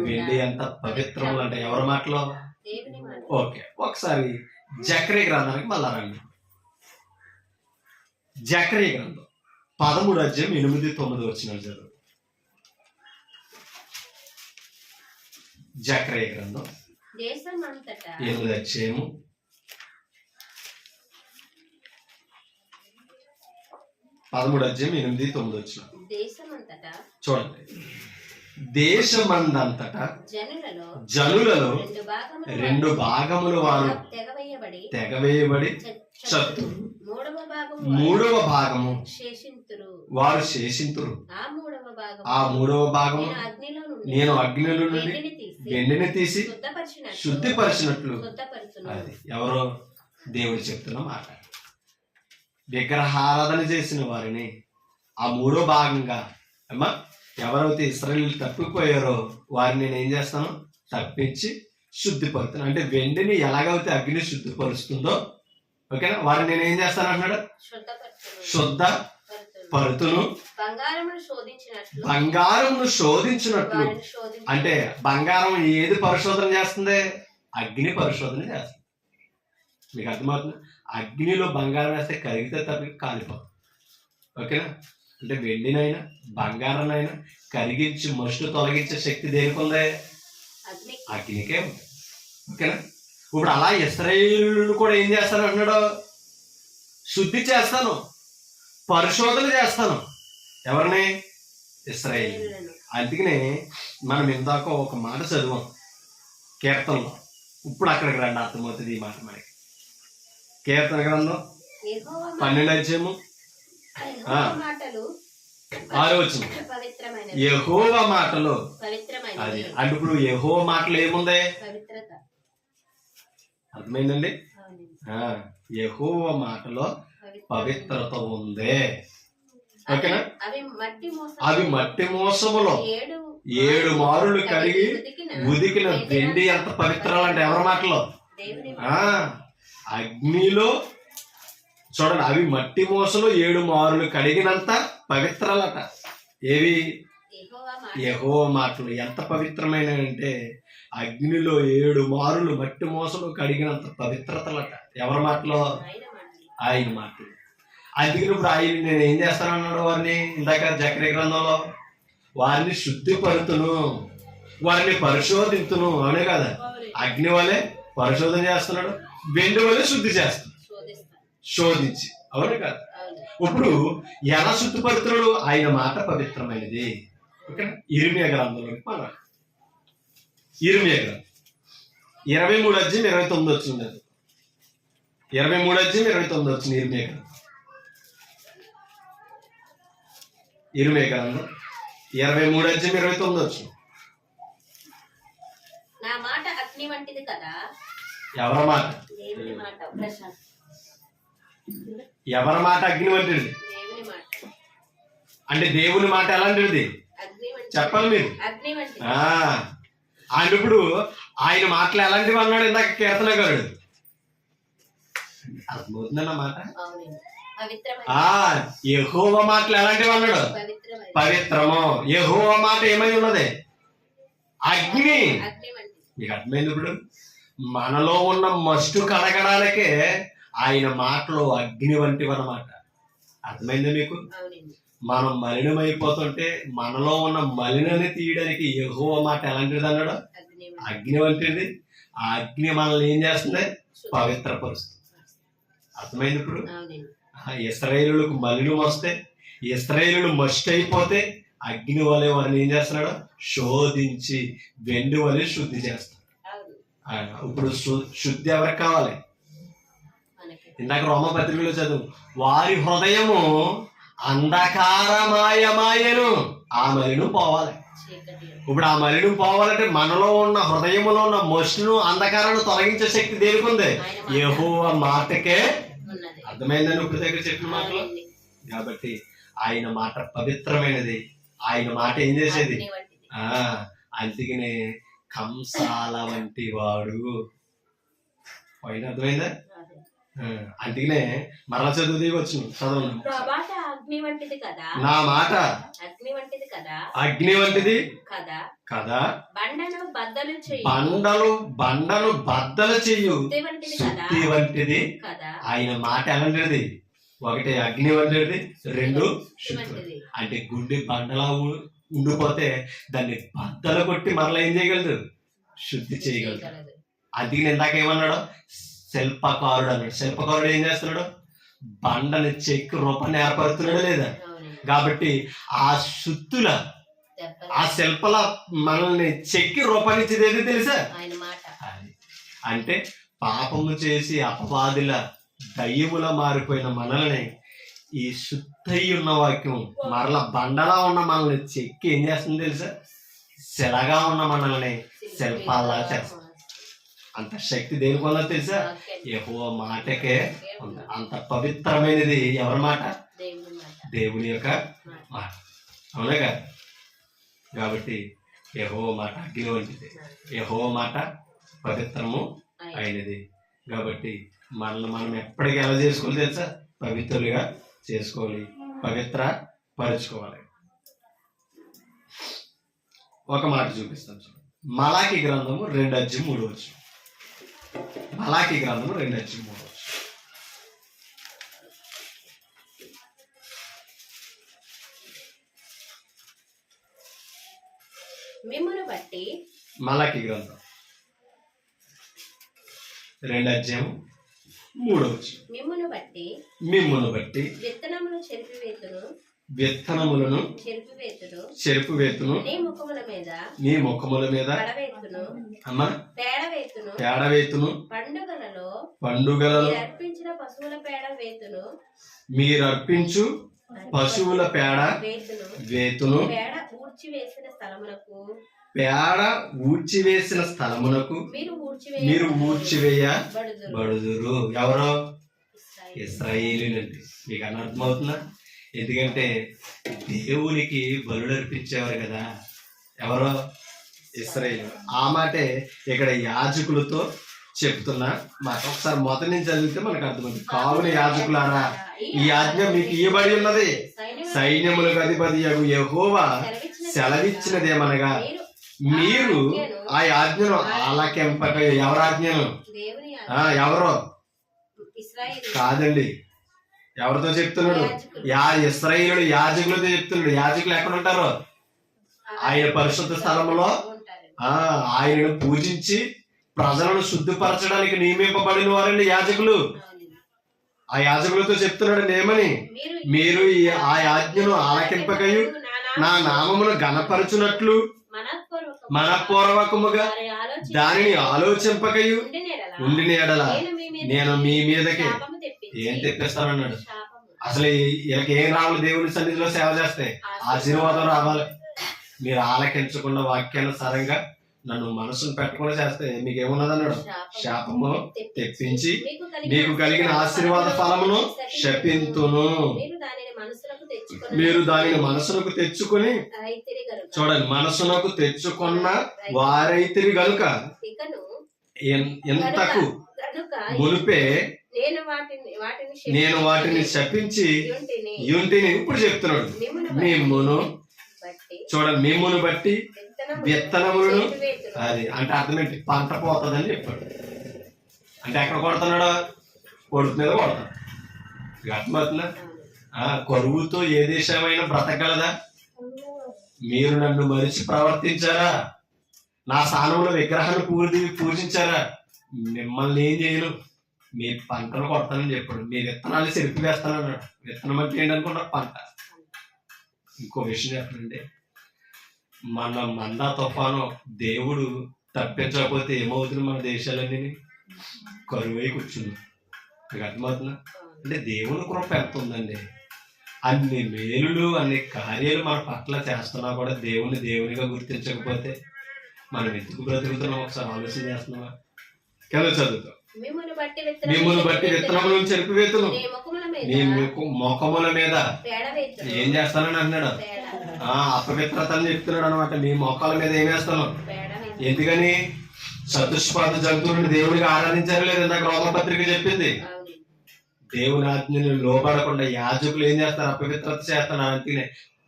వెండి అంత పవిత్రములు. అంటే ఎవరి మాటలో? ఓకే, ఒకసారి జకరియా గ్రంథానికి మళ్ళా రండి. జకరియా గ్రంథం 13:8-9 చదువు. జకరియా గ్రంథం 8 13:8-9 చూడండి. దేశమందంతటా జనులలో 2 భాగములు వారు తెగవేయబడి చత్తు, 3వ భాగము వారు శేషింతురు. ఆ 3వ భాగము నేను అగ్నిలో నుండి వెండిని తీసి శుద్ధిపరిచినట్లు. అది ఎవరో దేవుడు చెప్తున్న మాట. విగ్రహారాధన చేసిన వారిని ఆ 3వ భాగంగా, అమ్మా, ఎవరైతే ఇశ్రాయేలు తప్పిపోయారో వారిని నేను ఏం చేస్తాను? తప్పించి శుద్ధిపరుతాను. అంటే వెండిని ఎలాగైతే అగ్ని శుద్ధిపరుస్తుందో, ఓకేనా, వారిని నేను ఏం చేస్తాను అంటున్నాడు? శుద్ధ పరుతును. బంగారమును శోధించినట్లు. అంటే బంగారం ఏది పరిశోధన చేస్తుంది? అగ్ని పరిశోధన చేస్తుంది. మీకు అర్థమవుతుంది? అగ్నిలో బంగారం వేస్తే కరిగితే తప్పి కాలిపోతుంది. ఓకేనా? అంటే వెండినైనా బంగారాన్నైనా కరిగించి మస్టు తొలగించే శక్తి దేనికి ఉంది? అగ్నికే ఉంది. ఓకేనా? ఇప్పుడు అలా ఇశ్రాయేలు కూడా ఏం చేస్తాను అంటున్నాడు? శుద్ధి చేస్తాను, పరిశోధన చేస్తాను. ఎవరిని? ఇశ్రాయేలు. అందుకనే మనం ఇందాక ఒక మాట చదివాం కీర్తనలో. ఇప్పుడు అక్కడికి రండి, అర్థమవుతుంది ఈ మాట మనకి. కీర్తన గ్రంథం 12:6 యెహోవా మాటలు. అది అంటే ఇప్పుడు యెహోవా మాటలు ఏముంది? అర్థమైందండి? యెహోవా మాటలో పవిత్రత ఉంది. ఓకేనా? అవి మట్టి మోసములో 7 మారులు కడిగి ఉదికిన వెండి ఎంత పవిత్రాలు. అంటే ఎవరి మాటలో? అగ్నిలో చూడండి, అవి మట్టి మోసలో 7 మారులు కడిగినంత పవిత్రాలట. ఏవి? యెహోవా మాట యెహోవా మాటలు ఎంత పవిత్రమైనవి అంటే అగ్నిలో 7 మారులు మట్టి మోసలు కడిగినంత పవిత్రతలట. ఎవరి మాటలో? ఆయన మాటలు. ఆయన మాటలు. అందుకని ఇప్పుడు ఆయన నేను ఏం చేస్తానన్నాడు వారిని ఇందాక జకర్యా గ్రంథంలో, వారిని శుద్ధిపరుతును, వారిని పరిశోధింతును. అవునే కదా? అగ్ని వలె పరిశోధన చేస్తున్నాడు, వెండి వలె శుద్ధి చేస్తున్నాడు, శోధిస్తాను. శోధించి. అవును కదా? అవును. ఇప్పుడు ఎలా శుద్ధిపరుతున్నాడు? ఆయన మాట పవిత్రమైనది. ఓకే, ఇర్మియా గ్రంథంలోకి మనం ఇర్మియా గ్రంథం 23:29 వచ్చింది. 23:29 వచ్చింది ఇర్మియా గ్రంథం. ఇర్మియా గ్రంథం 23:29 వచ్చింది. నా మాట అగ్ని వంటిది కదా. ఎవరి మాట? దేవుని మాట. ప్రశాంత్. ఎవరి మాట అగ్ని వంటిది దేవుని మాట. అంటే దేవుని మాట ఎలాంటిది అగ్ని వంటిది. చెప్పాలి మీరు. అగ్ని వంటిది. ఆయన ఇప్పుడు ఆయన మాటలు ఎలాంటివి అన్నాడు ఇందాక కీర్తనగారుడు. అర్థమవుతుందన్న మాట. అవునండి. పవిత్రమైన. యెహోవా మాటలు ఎలాంటివి అన్నాడు? పవిత్రమైన. పవిత్రము. యెహోవా మాట ఏమై ఉన్నది? అగ్ని. అగ్ని వంటిది. మీకు అర్థమైంది? ఇప్పుడు మనలో ఉన్న మస్టు కడగడానికే ఆయన మాటలు అగ్ని వంటివి అన్నమాట. అర్థమైందా మీకు? అవునండి. మనం మలినమైపోతుంటే మనలో ఉన్న మలినని తీయడానికి యెహోవా మాట ఎలాంటిది అన్నాడు? అగ్ని వంటిది. అగ్ని వంటిది. ఆ అగ్ని మనల్ని ఏం చేస్తుంది? పవిత్రపరుస్తుంది. అర్థమైంది ఇప్పుడు? అవునండి. ఇశ్రాయేలులకు మలినం వస్తే, ఇశ్రాయేలు మస్ట్ అయిపోతే అగ్ని వలె వారిని ఏం చేస్తున్నాడు? శోధించి వెండి వలె శుద్ధి చేస్తాడు. అవును. ఇప్పుడు శుద్ధి ఎవరికి కావాలి? మనకి. ఇందాక రోమపత్రికలో చదువు, వారి హృదయము అంధకారమాయమాయను, ఆ మలినం పోవాలి. చీకటి. ఇప్పుడు ఆ మలినం పోవాలంటే మనలో ఉన్న హృదయములో ఉన్న మస్టును అంధకారాన్ని తొలగించే శక్తి దేనికి ఉంది? యెహోవా మాటకే ఉన్నది. అర్థమైందని ఇప్పుడు దగ్గర చెప్పిన మాటలు. అవునండి. కాబట్టి ఆయన మాట పవిత్రమైనది. ఆయన మాట ఏం చేసేది? అగ్ని వంటిది. అందుకనే కంసాల వంటి వాడు. పైన అర్థమైందా? అదే. అందుకనే మరలా చదువు వచ్చిన చదవండి. నా మాట అగ్ని వంటిది కదా. నా మాట అగ్ని వంటిది కదా. అగ్ని వంటిది కదా. కదా. బండను బద్దలు చెయ్యి. బండను బద్దలు చెయ్యు శుద్ధి వంటిది కదా. శుద్ధి వంటిది. కదా. ఆయన మాట ఎలాంటిది? ఒకటి అగ్ని వంటిది, 2 శుద్ధి శుద్ధి. వంటిది. అంటే గుండె బండలా ఉండిపోతే దాన్ని బద్దలు కొట్టి మరలా ఏం చేయగలదు? శుద్ధి చేయగలదు. చేయగలదు. అందుకని ఇందాక ఏమన్నాడు? శిల్పకారుడు అన్నాడు. శిల్పకారుడు ఏం చేస్తున్నాడు? బండని చెక్కి రూపాన్ని ఏర్పరుస్తున్నాడు లేదా? అవునండి. కాబట్టి ఆ శుద్ధుల దెబ్బలు. ఆ శిల్పల మనల్ని చెక్కి రూపాన్ని ఇచ్చేది ఏది తెలుసా? ఆయన మాట. అది. అంటే పాపము చేసి అపవాదుల దయ్యములా మారిపోయిన మనల్ని ఈ శుద్ధి ఉన్న వాక్యం మరల బండలా ఉన్న మనల్ని చెక్కి ఏం చేస్తుంది తెలుసా? శిలగా ఉన్న మనల్ని శిల్పాల్లా చేస్తుంది. అంత శక్తి దేనికి ఉందో తెలుసా? యెహోవా మాటకే ఉంది. అంత పవిత్రమైనది ఎవరి మాట? దేవుని మాట. దేవుని యొక్క మాట. అవునా కదా? కాబట్టి యెహోవా మాట అగ్ని వంటిది. యెహోవా మాట పవిత్రము అయినది. కాబట్టి మనల్ని మనం ఎప్పటికీ ఎలా చేసుకోవాలి తెలుసా? పవిత్రులుగా చేసుకోవాలి, పవిత్ర పరుచుకోవాలి. ఒక మాట చూపిస్తాను. మలాకి గ్రంథము 2:3. మలాకి గ్రంథము 2:3. మిమ్మును బట్టి. మలాకి గ్రంథం 2:3. మిమ్మును బట్టి. మిమ్మును బట్టి విత్తనములను చెరిపివేతును. చెరుపువేతును నీ ముఖముల మీద. నీ ముఖముల మీద పడవేతును. అమ్మా పేడవేతును. పేడవేతును. పండుగలలో పండుగలలో అర్పించిన పశువుల పేడ వేతును. మీరు అర్పించు పశువుల పేడ వేతును. పేడ ఊడ్చివేసిన స్థలమునకు. పేడ ఊడ్చివేసిన స్థలమునకు మీరు ఊడ్చివేయబడుదురు. ఎవరో? ఇశ్రాయేలీయులండి. మీకు అర్థమవుతుందా? ఎందుకంటే దేవునికి బలులు అర్పించేవారు కదా. ఎవరో? ఇశ్రాయేలు. ఆ మాటే ఇక్కడ యాజకులతో చెప్తున్నా మాట ఒకసారి మొదటి నుంచి చదివితే మనకు అర్థమైంది. కావున యాజకులారా, ఈ ఆజ్ఞ మీకు ఇవ్వబడి ఉన్నది, సైన్యములకు అధిపతి యెహోవా సెలవిచ్చినదేమనగా మీరు ఆ ఆజ్ఞను ఆలకింపక. ఎవరు ఆజ్ఞను? దేవుని ఎవరో ఇశ్రాయేలు కాదండి, ఎవరితో చెప్తున్నాడు? ఇశ్రాయేలు యాజకులతో చెప్తున్నాడు. యాజకులు ఎక్కడ ఉంటారు? ఆయన పరిశుద్ధ స్థలంలో ఉంటారు. ఆయనను పూజించి ప్రజలను శుద్ధిపరచడానికి నియమింపబడిన వారండి యాజకులు. ఆ యాజకులతో చెప్తున్నాడు ఏమని? మీరు ఆ ఆజ్ఞను ఆలకింపకయు నా నామమును ఘనపరచునట్లు మనపూర్వకముగా దానిని ఆలోచింపకయు ఉండిన ఎడల నేను మీ మీదకి ఏం తెప్పిస్తానన్నాడు. అసలు వీళ్ళకి ఏం రావాలి? దేవుని సన్నిధిలో సేవ చేస్తే ఆశీర్వాదం రావాలి. మీరు ఆలకించకుండా వాక్యానుసారంగా నన్ను మనసును పెట్టకుండా చేస్తే మీకు ఏమున్నది అన్నాడు? శాపము తెప్పించి మీకు కలిగిన ఆశీర్వాద ఫలమును శపింతును. మీరు దానిని మనసునకు తెచ్చుకొని చూడండి, మనసునకు తెచ్చుకున్న వారైతిరి గనుక ఎంతకు మునిపే నేను వాటిని శపించి యుంటిని. ఇప్పుడు చెప్తున్నాడు మిమ్మును, చూడండి, మిమ్మును బట్టి విత్తనములను, అది అంటే అర్థం ఏంటి? పంట పోతుందని చెప్పాడు. అంటే ఎక్కడ కొడుతున్నాడు? కొడుకు మీద కొడతాడు. అర్థమవుతుందా? కరువుతో ఏ దేశమైనా బ్రతకగలదా? మీరు నన్ను మరిచి ప్రవర్తించారా? నా స్థానంలో విగ్రహాన్ని పూజించారా? మిమ్మల్ని ఏం చేయను, మీ పంటలు కొడతానని చెప్పాడు. మీ విత్తనాలు చెరిపి వేస్తానన్నాడు. విత్తనం అంటే ఏంటనుకున్నా? పంట. ఇంకో విషయం చెప్పండి, మన మందా తుఫాను దేవుడు తప్పించకపోతే ఏమవుతుంది? మన దేశాలన్నీ కరువై కూర్చుంది. మీకు అర్థమవుతుందా? అంటే దేవుని కృప ఎంత ఉందండి. అన్ని మేలులు, అన్ని కార్యాలు మన పట్ల చేస్తున్నా కూడా దేవునిగా గుర్తించకపోతే మనం ఎందుకు బ్రతుకుతున్నాం? ఒకసారి ఆలోచన చేస్తున్నావా? కింద చదువుతాం, మిమ్మల్ని బట్టి విత్తనములను చెరిపివేతును, నీ ముఖముల మీద ఏం చేస్తానని అన్నాడు? అపవిత్రతని చెప్తున్నాడు అనమాట. మీ మొక్కల మీద ఏం వేస్తాను? ఎందుకని? చతుష్పాద జంతువులను దేవుడికి ఆరాధించారు లేదు? ఇందాక రోమపత్రిక చెప్పింది. దేవుని ఆజ్ఞని లోబడకుండా యాజకులు ఏం చేస్తారు? అపవిత్రత చేస్తారు. అందుకనే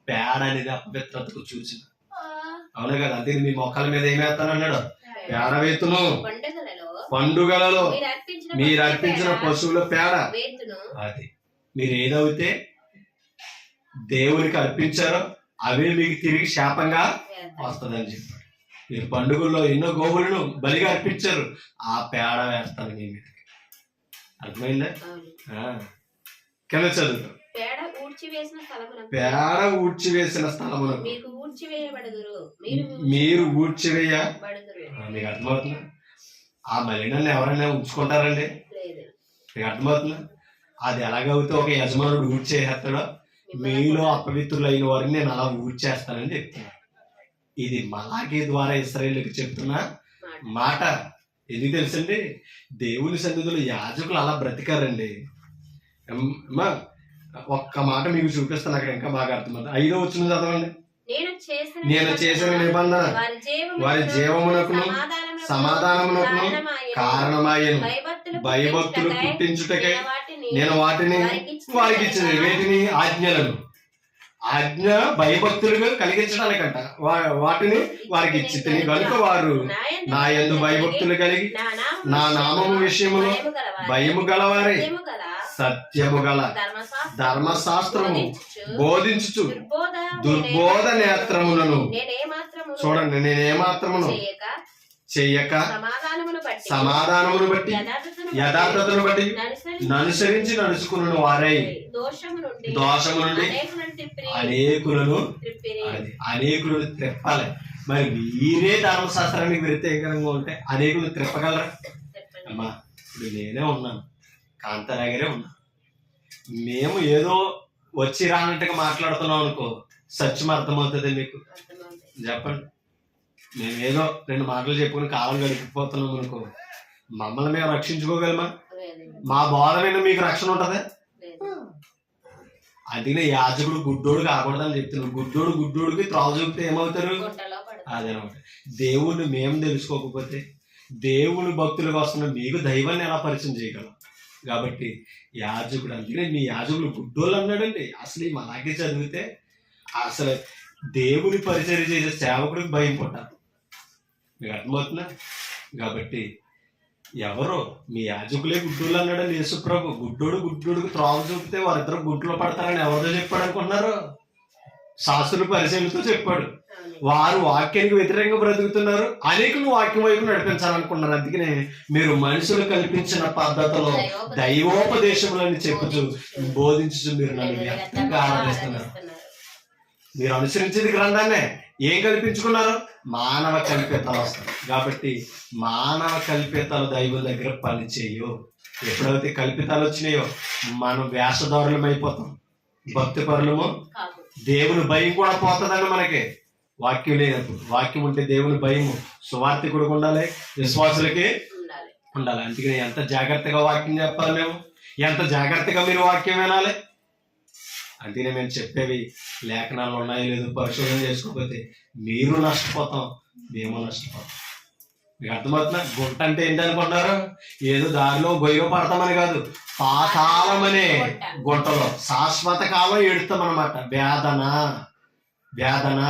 పేడ అనేది అపవిత్రతకు సూచన. అవును కదా? అందుకని మీ మొక్కల మీద ఏం వేస్తాను అన్నాడు? పేడ వేతును. పండుగలలో మీరు అర్పించిన పశువుల పేడ, అది మీరు ఏదైతే దేవునికి అర్పించారో అవే మీకు తిరిగి శాపంగా వస్తుందని చెప్పాడు. మీరు పండుగల్లో ఎన్నో గోవులను బలిగా అర్పించారు, ఆ పేడ వేస్తాను మీ మీదకి. అర్థమైందా? కింద చదువు, పేడ ఊడ్చివేసిన స్థలమును మీరు ఊడ్చివేయ. మీకు అర్థమవుతుందా? ఆ మలినాన్ని ఎవరైనా ఉంచుకుంటారండి? మీకు అర్థమవుతుందా? అది ఎలాగైతే ఒక యజమానుడు ఊడ్చేస్తాడో మీలో అపవిత్రులైన వారిని నేను అలా ఊడ్చేస్తానని చెప్తున్నాను. ఇది మలాఖీ ద్వారా ఇశ్రాయేలుకి చెప్తున్న మాట. ఎందుకు తెలుసండి? దేవుని సన్నిధిలో యాజకులు అలా బ్రతికారండి. ఒక్క మాట మీకు చూపిస్తాను, అక్కడ ఇంకా బాగా అర్థమవుతుంది. 5వ వచనం చదవండి. నేను చేసిన నిబంధన వారి జీవమునకును సమాధానమునకును కారణమాయను, భయభక్తులు పుట్టించుటకే నేను వాటిని వారికి ఇచ్చింది. వేటిని? ఆజ్ఞలను. ఆజ్ఞ భయభక్తులుగా కలిగించడానికంట వాటిని వారికి ఇచ్చి కనుక వారు నా యందు భయభక్తులు కలిగి నా నామము విషయములో భయము గలవారే సత్యము గల ధర్మశాస్త్రము బోధించుచు దుర్బోధ నేత్రములను, చూడండి, నేనేమాత్రమును చెయ్యక సమాధానమును బట్టి యథార్థతను బట్టి అనుసరించి నడుచుకున్న వారై దోషము నుండి అనేకులను త్రిప్పాలి. మరి మీరే ధర్మశాస్త్రానికి వ్యతిరేకంగా ఉంటే అనేకులు త్రిప్పగలరా? అమ్మా, ఇప్పుడు నేనే ఉన్నాను, కాంతారాగరే ఉన్నాను. మేము ఏదో వచ్చి రానట్టుగా మాట్లాడుతున్నాం అనుకో, సత్యం అర్థమవుతుంది మీకు? చెప్పండి. మేము ఏదో 2 మాటలు చెప్పుకుని కాలం గడిపిపోతున్నాం అనుకో, మమ్మల్ని మేము రక్షించుకోగలమా? మా బోధ మీద మీకు రక్షణ ఉంటదా? అందుకనే యాజకుడు గుడ్డోడు కాకూడదని చెప్తున్నాడు. గుడ్డోడికి త్రావు చూపితే ఏమవుతారు? అదేనమాట. దేవుణ్ణి మేము తెలుసుకోకపోతే, దేవుని భక్తులకు వస్తున్న మీకు దైవాన్ని ఎలా పరిచయం చేయగలం? కాబట్టి యాజకుడు, అందుకనే మీ యాజకులు గుడ్డోళ్ళు అన్నాడండి. అసలు ఈ మలాకి చదివితే అసలు దేవుని పరిచయం చేసే సేవకుడికి భయం పుట్టారు. మీకు అర్థమవుతుందా? కాబట్టి ఎవరో మీ యాజకులే గుడ్డోళ్ళు అన్నాడండి యేసుప్రభు. గుడ్డోడుకు త్రోవ చూపితే వారిద్దరు గుడ్లో పడతారని ఎవరితో చెప్పాడు అనుకుంటున్నారు? శాస్త్రులు పరిచయంతో చెప్పాడు. వారు వాక్యానికి వ్యతిరేకంగా బ్రతుకుతున్నారు, అనేకులు వాక్యం వైపు నడిపించాలనుకున్నారు. అందుకనే మీరు మనుషులు కల్పించిన పద్ధతిలో దైవోపదేశములని చెప్పుచు బోధించు మీరు నన్ను వ్యక్తంగా ఆరాధిస్తున్నారు. మీరు అనుసరించేది గ్రంథాన్నే. ఏం కల్పించుకున్నారు? మానవ కల్పితాలు వస్తాయి. కాబట్టి మానవ కల్పితాలు దైవం దగ్గర పని చేయు. ఎప్పుడైతే కల్పితాలు వచ్చినాయో మనం వేషధారులం అయిపోతాం, భక్తి పరులము. దేవుని భయం కూడా పోతుందండి మనకి వాక్యం లేనప్పుడు. వాక్యం ఉంటే దేవుని భయము సువార్థికుడికి ఉండాలి, విశ్వాసులకి ఉండాలి. అందుకని ఎంత జాగ్రత్తగా వాక్యం చెప్పాలి, మేము ఎంత జాగ్రత్తగా మీరు వాక్యం వినాలి. అందుకనే మేము చెప్పేవి లేఖనాలు ఉన్నాయో లేదో పరిశోధన చేసుకోకపోతే మీరు నష్టపోతాం, మేము నష్టపోతాం. మీకు అర్థమవుతున్నా? గుంట అంటే ఏంటనుకుంటున్నారు? ఏదో దారిలో గొయ్యలో పడతామని కాదు, పాతాళమనే గుంటలో శాశ్వత కాలం ఏడుస్తామన్నమాట. వేదన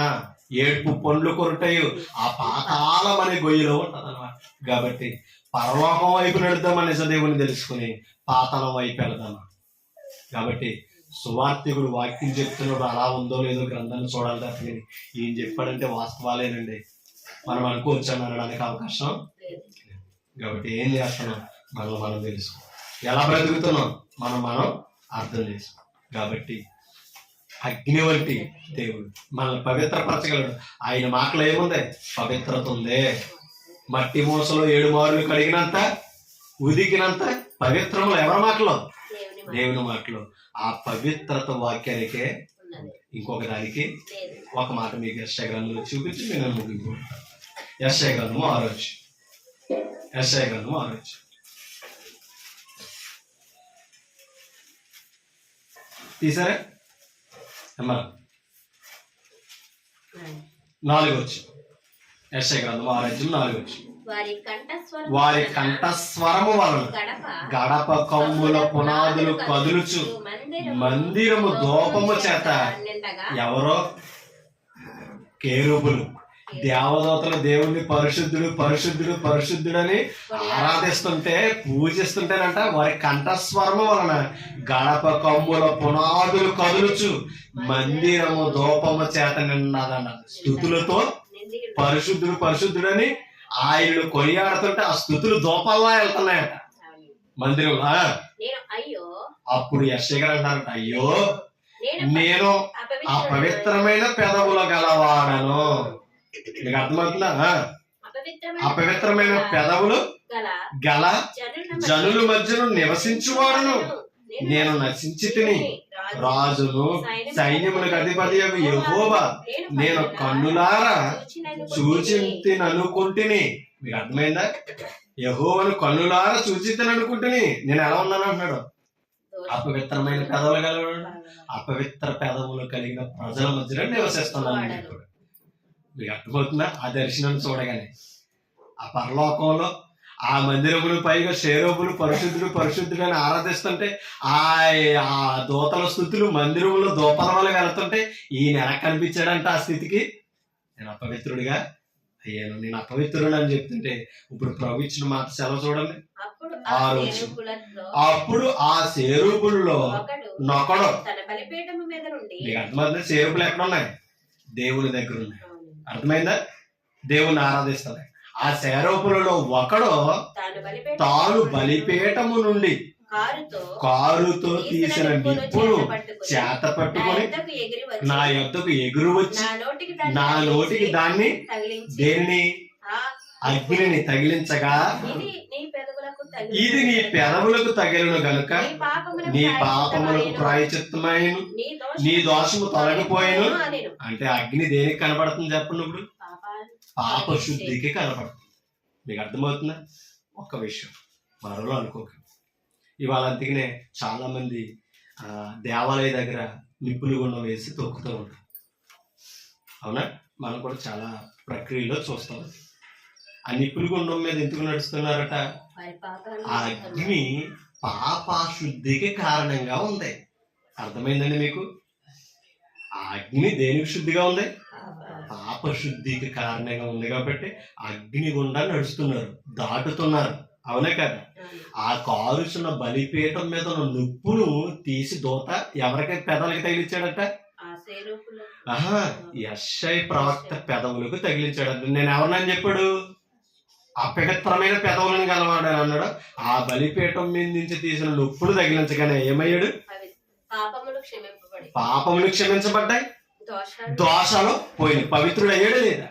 ఏడుపు పండ్లు కొరుటాయి ఆ పాతాళం అనే గొయ్యిలో ఉంటుంది అనమాట. కాబట్టి పరలోకం వైపు నడుద్దామని దేవుని తెలుసుకుని పాతాళం వైపు వెళదామా. కాబట్టి సువార్థికుడు వాక్యం చెప్తున్నప్పుడు అలా ఉందో లేదో గ్రంథాన్ని చూడాలి తప్పని ఏం చెప్పాడంటే వాస్తవాలేనండి మనం అనుకోవచ్చు అని అనడానికి అవకాశం. కాబట్టి ఏం చేస్తున్నాం మనం తెలుసుకో, ఎలా బ్రతుకుతున్నాం మనం అర్థం చేసుకో. కాబట్టి అగ్ని వంటి దేవుడు మనల్ని పవిత్రపరచగలడు. ఆయన మాటలో ఏముంది? పవిత్రత ఉందే. మట్టి మూసలో 7 మారులు కడిగినంత ఉదికినంత పవిత్రములు ఎవరి మాటలో? దేవుని మాటలో. ఆ పవిత్రత వాక్యానికే. ఇంకొక దానికి ఒక మాట మీకు యెషయా గ్రంథంలో చూపించి నేను ముగించుకుంటాను. యెషయా గ్రంథము 6 తీసారా అమ్మా? 4 యెషయా గ్రంథము 6:4. వారి కంఠస్వరము వలన గడప కమ్ముల పునాదులు కదులుచు మందిరము దూపము చేత. ఎవరో? కేరూబులు, దేవదూతలు దేవుణ్ణి పరిశుద్ధుడని ఆరాధిస్తుంటే పూజిస్తుంటేనంట వారి కంఠస్వరము వలన గడప కమ్ముల పునాదులు కదులుచు మందిరము దూపము చేత నిన్నదన్న. స్తుతులతో పరిశుద్ధుడని ఆయనను కొనియాడుతుంటే ఆ స్తుతులు దూపాల్లా వెళ్తున్నాయట మందిరంలో. అప్పుడు యెషయా గారు అంటారంట, అయ్యో నేను అపవిత్రమైన పెదవుల గలవాడను. మీకు అర్థమవుతుందా? అపవిత్రమైన పెదవులు గల జనుల మధ్యను నివసించువాడును, నేను నశించి తిని రాజును సైన్యములకు అధిపతి యెహోవా నేను కన్నులారా చూచిననుకుంటుని. మీకు అర్థమైందా? యెహోవాను కన్నులారా చూచిననుకుంటుని నేను ఎలా ఉన్నాను అంటున్నాడు. అపవిత్రమైన పెదవులు గలవాడు, అపవిత్ర పెదవులు కలిగిన ప్రజల మధ్యలో నివసిస్తున్నాను. మీకు అర్థమవుతుందా? ఆ దర్శనం చూడగానే ఆ పరలోకంలో ఆ మందిరములు పైగా షేరోబులు పరిశుద్ధుడు అని ఆరాధిస్తుంటే ఆ దూతల స్థుతులు మందిరములో దూపల వల్ల వెళ్తుంటే ఈయన ఎలా కనిపించాడంటే ఆ స్థితికి. నేను అపవిత్రుడిగా అయ్యాను, నేను అపవిత్రుడు అని చెప్తుంటే ఇప్పుడు ప్రభు ఇచ్చిన మాట సెలవు చూడండి. అప్పుడు ఆ సేరూపుల్లో నొకడు. మీకు అర్థమైందా? సేరూపులు ఎక్కడ ఉన్నాయి? దేవుని దగ్గర ఉన్నాయి. అర్థమైందా? దేవుని ఆరాధిస్తాయి. ఆ సేరూపులలో ఒకడు తాను బలిపీఠము నుండి కారుతో తీసిన నిప్పును చేత పట్టుకొని నా యొద్దకు ఎగురు వచ్చి నా నోటికి దాన్ని దేనిని అగ్నిని తగిలించగా ఇది నీ పెదవులకు తగిలిన గనుక నీ పాపములకు ప్రాయశ్చిత్తమైన నీ దోషము తొలగిపోయాను. అంటే అగ్ని దేనికి కనబడుతుంది చెప్పండి? ఇప్పుడు పాప శుద్ధికి కనబడుతుంది. మీకు అర్థమవుతుందా? ఒక్క విషయం మరోలో అనుకోక, ఇవాళ అందుకనే చాలా మంది దేవాలయ దగ్గర నిప్పులు గుండం వేసి తొక్కుతూ ఉంటారు. అవునా? మనం కూడా చాలా ప్రక్రియలో చూస్తాం. ఆ నిప్పుల గుండం మీద ఎందుకు నడుస్తున్నారట? వారి పాపాలను ఆ అగ్ని పాపశుద్ధికి కారణంగా ఉంది. అర్థమైందండి మీకు? ఆ అగ్ని దేనికి శుద్ధిగా ఉంది? పాపశుద్ధికి కారణంగా ఉంది కాబట్టి అగ్ని గుండా నడుస్తున్నారు, దాటుతున్నారు. అవునే కదా? ఆ కాలుచున్న బలిపీఠం మీద ఉన్న నిప్పును తీసి దూత ఎవరికి పెదవులకి తగిలించాడట? యెషయా ప్రవక్త పెదవులకు తగిలించాడట. నేను ఎవరినని చెప్పాడు? అపవిత్రమైన పెదవులను గలవాడని అన్నాడు. ఆ బలిపీఠం మీద నుంచి తీసిన నొప్పులు తగిలించగానే ఏమయ్యాడు? పాపములు క్షమించబడ్డాయి, దోషాలు పోయినాయి, పవిత్రుడు అయ్యాడు లేదా?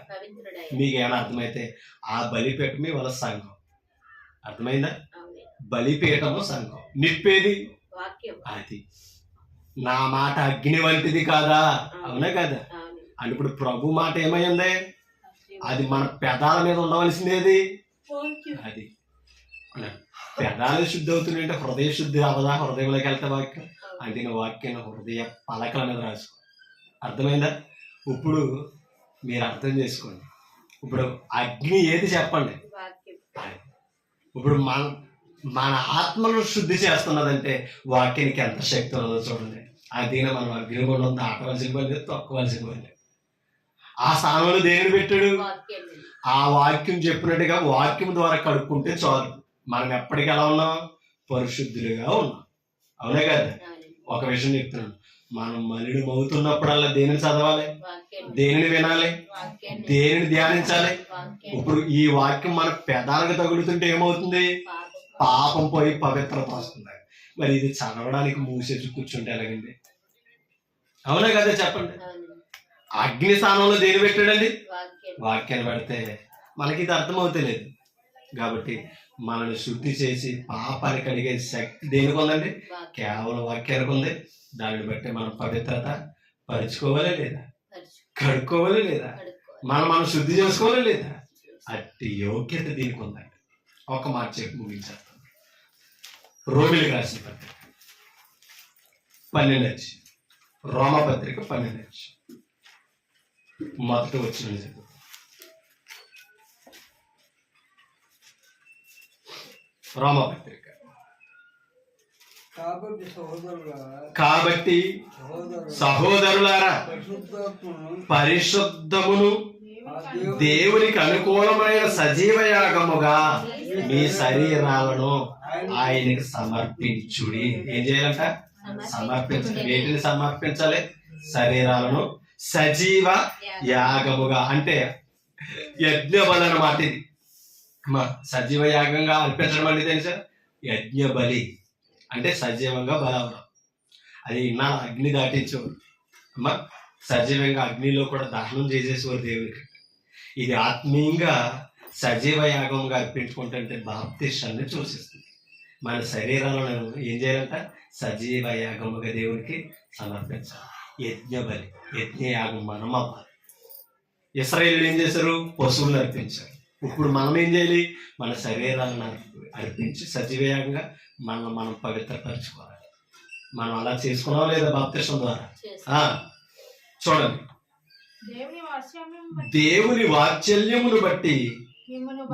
మీకు ఏమైనా అర్థమైతే ఆ బలిపీఠం వాళ్ళ సంఘం. అర్థమైందా? బలిపీఠము సంఘం. నిప్పేది అది. నా మాట అగ్ని వంటిది కాదా? అవునా కదా? అని ఇప్పుడు ప్రభు మాట ఏమైంది? అది మన పెదాల మీద ఉండవలసిందేది అది. పెదాలు శుద్ధి అవుతుందంటే హృదయ శుద్ధి అవదా? హృదయంలోకి వెళ్తే వాక్యం అంటే వాక్యం హృదయ పలకల మీద రాసుకో. అర్థమైందా? ఇప్పుడు మీరు అర్థం చేసుకోండి. ఇప్పుడు అగ్ని ఏది చెప్పండి? ఇప్పుడు మన ఆత్మను శుద్ధి చేస్తున్నదంటే వాక్యానికి ఎంత శక్తి ఉన్నదో చూడండి. అదినే మనం అగ్నిగుండం దాటవలసిన పని, తొక్కవలసిన పని. ఆ స్థానంలో దేనిని పెట్టాడు? ఆ వాక్యం చెప్పినట్టుగా వాక్యం ద్వారా కడుక్కుంటే చాలు. మనం ఎప్పటికి ఎలా ఉన్నాం? పరిశుద్ధులుగా ఉన్నాం. అవునే కదా? ఒక విషయం చెప్తున్నాను, మనం మలినం అవుతున్నప్పుడల్లా దేనిని చదవాలి, దేనిని వినాలి, దేనిని ధ్యానించాలి. ఇప్పుడు ఈ వాక్యం మన పెదాలకు తగులుతుంటే ఏమవుతుంది? పాపం పోయి పవిత్రత వస్తుంది. మరి ఇది చదవడానికి మూసేసి కూర్చుంటే ఎలాగండి? అవునా కదా? చెప్పండి. అగ్ని స్థానంలో దేని పెట్టాడండి? వాక్యాన్ని పెడితే మనకి ఇది అర్థమవుతలేదు. కాబట్టి మనల్ని శుద్ధి చేసి పాపాన్ని కడిగే శక్తి దేనికి ఉందండి? కేవలం వాక్యానికి ఉంది. దానిని బట్టి మనం పవిత్రత పరుచుకోవాలి లేదా? కడుక్కోవాలి లేదా? మనం శుద్ధి చేసుకోవాలి లేదా? అట్టి యోగ్యత దీనికి ఉందండి. ఒక మాట చెప్పి ముగించేస్తాం. రోమిలికి రాసిన పత్రిక 12 రోమపత్రిక 12 మొదటి వచ్చిన చదువు. రోమపత్రిక. కాబట్టి సహోదరులారా, పరిశుద్ధమును దేవునికి అనుకూలమైన సజీవ యాగముగా మీ శరీరాలను ఆయనకి సమర్పించుడి. ఏం చేయాలంట? సమర్పించాలి. వేటిని సమర్పించాలి? శరీరాలను సజీవ యాగముగా, అంటే యజ్ఞ బలి అన్నమాట. ఇది సజీవ యాగంగా అర్పించడం అంటే తెలుసా? యజ్ఞ బలి అంటే సజీవంగా బలవడం. అది ఇన్నాళ్ళు అగ్ని దాటించేవారు. అమ్మా, సజీవంగా అగ్నిలో కూడా దహనం చేసేసేవారు దేవునికి. ఇది ఆత్మీయంగా సజీవ యాగంగా అర్పించుకుంటుంటే బాప్తిష్టాన్ని సూచిస్తుంది. మన శరీరాలను ఏం చేయాలంట? సజీవ యాగముగా దేవునికి సమర్పించాలి. యజ్ఞ బలి, యజ్ఞ యాగం మనం అవ్వాలి. ఇశ్రాయేలీయులు ఏం చేశారు? పశువులను అర్పించారు. ఇప్పుడు మనం ఏం చేయాలి? మన శరీరాలను అర్పించి సజీవయంగా మనం పవిత్రపరచుకోవాలి. మనం అలా చేసుకున్నాం లేదా? బాప్తిష్టం ద్వారా. చూడండి, దేవుని వాత్సల్యమును బట్టి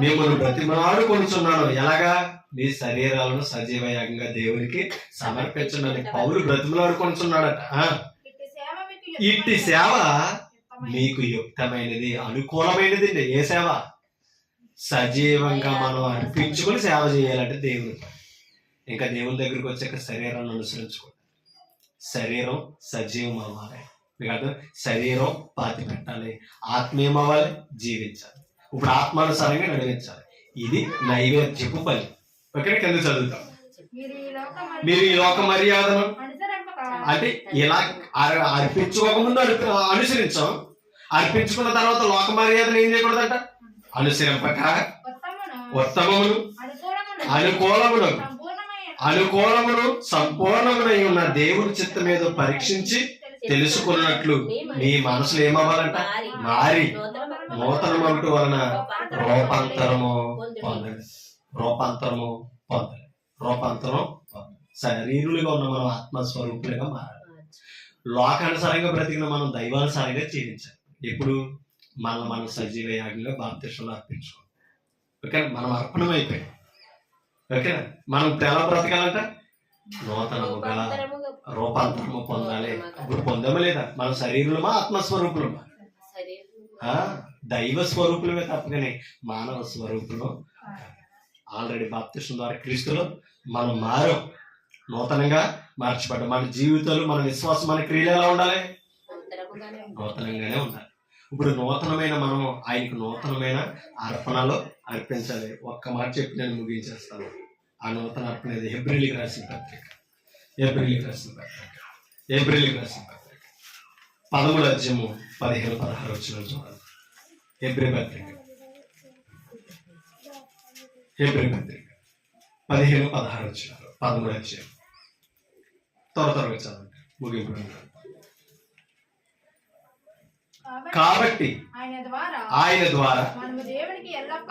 మిమ్మల్ని బ్రతిమాడుకొనుచున్నాను. ఎలాగా? మీ శరీరాలను సజీవయంగా దేవునికి సమర్పించండి. పౌలు బ్రతిమలాడుకొనుచున్నాడట. ఇట్టి సేవ మీకు యుక్తమైనది, అనుకూలమైనది. ఏ సేవ? సజీవంగా మనం అర్పించుకొని సేవ చేయాలంటే దేవుని. ఇంకా దేవుని దగ్గరికి వచ్చాక శరీరాన్ని అనుసరించుకోండి. శరీరం సజీవం అవ్వాలి. మీకు శరీరం పాతి పెట్టాలి, ఆత్మీయం అవ్వాలి, జీవించాలి. ఇప్పుడు ఆత్మానుసారంగా నడిపించాలి. ఇది నైవేద్యపు పని. ఓకే, కింద చదువుతాం. మీరు ఈ లోక మర్యాదను అంటే ఇలా అర్పించుకోకముందు అనుసరించాం. అర్పించుకున్న తర్వాత లోక మర్యాదను ఏం చేయకూడదంట? అనుసరింపక ఉత్తమమును అనుకూలమును సంపూర్ణమునై ఉన్న దేవుని చిత్తం మీద పరీక్షించి తెలుసుకున్నట్లు మీ మనసులు ఏమవ్వాలంట? మారి నూతనమగుట వలన రూపాంతరము పొందండి. శరీరులుగా ఉన్న మనం ఆత్మస్వరూపులుగా మారాలి. లోకానుసారంగా బ్రతికిన మనం దైవానుసారంగా జీవించాలి. ఎప్పుడు? మనం సజీవ యాగంగా బాప్తిష్టాలు అర్పించుకోవాలి. ఓకే, మనం అర్పణం అయిపోయాం. ఓకేనా, మనం ఇప్పుడు ఎలా బ్రతకాలంట? నూతనముగా రూపాంతరము పొందాలి. ఇప్పుడు పొందము లేదా? మన శరీరంలో ఆత్మస్వరూపులమా? దైవ స్వరూపులమే తప్పగానే మానవ స్వరూపులు. ఆల్రెడీ బాప్తిసం ద్వారా క్రీస్తులో మనం మారాం, నూతనంగా మార్చబడ్డాం. మన జీవితాలు, మన విశ్వాసం, మన క్రియలు ఎలా ఉండాలి? నూతనంగానే ఉండాలి. ఇప్పుడు నూతనమైన మనము ఆయనకు నూతనమైన అర్పణలో అర్పించాలి. ఒక్క మాట చెప్పి నేను ముగించేస్తాను. ఆ నూతన అర్పణ ఇది ఏప్రిల్కి రాసిన పత్రిక, ఏప్రిల్కి రాసిన పత్రిక 13:15-16 వచ్చిన చూడండి. ఏప్రిల్ పత్రిక 15-16 వచ్చిన 13 త్వరగా చదవండి, ముగింపు. కాబట్టి ఆయన ద్వారా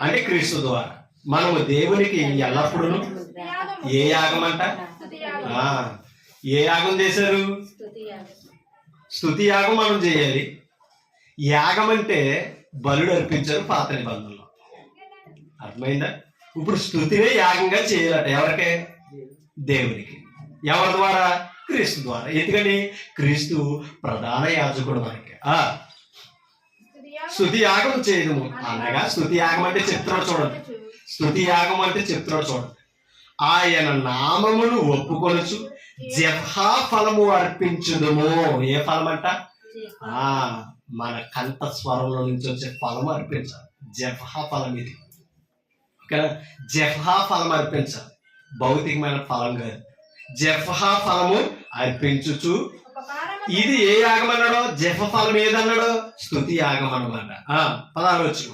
అంటే క్రీస్తు ద్వారా మనము దేవునికి ఎల్లప్పుడూ ఏ యాగం అంట? ఏ యాగం చేశారు? స్తుతి యాగం మనం చేయాలి. యాగం అంటే బలుడు అర్పించారు పాత నిబంధనలో. అర్థమైందా? ఇప్పుడు స్తుతినే యాగంగా చేయాలట. ఎవరికే? దేవునికి. ఎవరి ద్వారా? క్రీస్తు ద్వారా. ఎందుకని? క్రీస్తు ప్రధాన యాజకుడు మనకి. స్తుతి యాగం చేయడము అనగా, స్తుతి యాగం అంటే చెప్తున్నాడు చూడండి. స్తుతి యాగం అంటే చెప్తున్నాడు చూడండి. ఆయన నామమును ఒప్పుకొనొచ్చు జెఫా ఫలము అర్పించుదుము. ఏ ఫలం అంట? మన కంఠ స్వరంలో నుంచి వచ్చే ఫలము అర్పించాలి. జెఫా ఫలం ఇది. ఓకేనా? జెఫా ఫలం అర్పించాలి, భౌతికమైన ఫలం కాదు. జెఫా ఫలము అర్పించుచు. ఇది ఏ యాగం అన్నాడో? జెఫ ఫలం ఏదన్నాడో? స్తుతి యాగం అన్నమాట. 16 వచ్చిన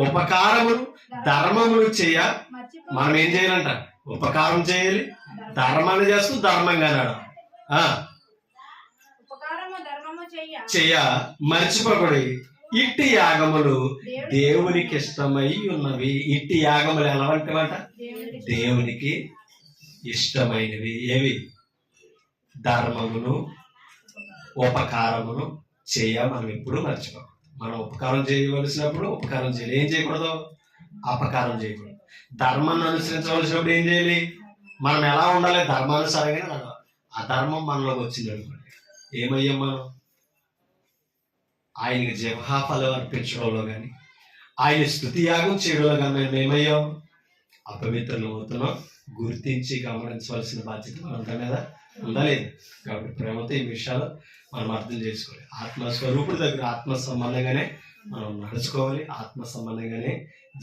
ఉపకారములు ధర్మములు చేయ. మనం ఏం చేయాలంట? ఉపకారం చేయాలి, ధర్మాన్ని చేస్తూ ధర్మంగా అన్నాడు. చెయ్య మర్చిపోకూడదు. ఇట్టి యాగములు దేవునికి ఇష్టమై ఉన్నవి. ఇట్టి యాగములు ఎలాంటివంట? దేవునికి ఇష్టమైనవి. ఏవి? ధర్మమును ఉపకారమును చేయ. మనం ఎప్పుడు మర్చిపోకూడదు. మనం ఉపకారం చేయవలసినప్పుడు ఉపకారం చేయాలి. ఏం చేయకూడదు? అపకారం చేయకూడదు. ధర్మాన్ని అనుసరించవలసినప్పుడు ఏం చేయాలి? మనం ఎలా ఉండాలి? ధర్మానుసారంగా నడవాలి. అధర్మం మనలోకి వచ్చింది అనుకోండి, ఏమయ్యాం మనం? ఆయనకి జెఫా ఫలం అర్పించడంలో కానీ, ఆయన స్తుతి యాగం చేయడంలో కానీ మేము ఏమయ్యాం? అపవిత్రులు అవుతున్నాం. గుర్తించి గమనించవలసిన బాధ్యత మనంతా మీద ఉండలేదు. కాబట్టి ప్రేమతో ఈ విషయాలు మనం అర్థం చేసుకోవాలి. ఆత్మస్వరూపుడి దగ్గర ఆత్మ సంబంధంగానే మనం నడుచుకోవాలి, ఆత్మ సంబంధంగానే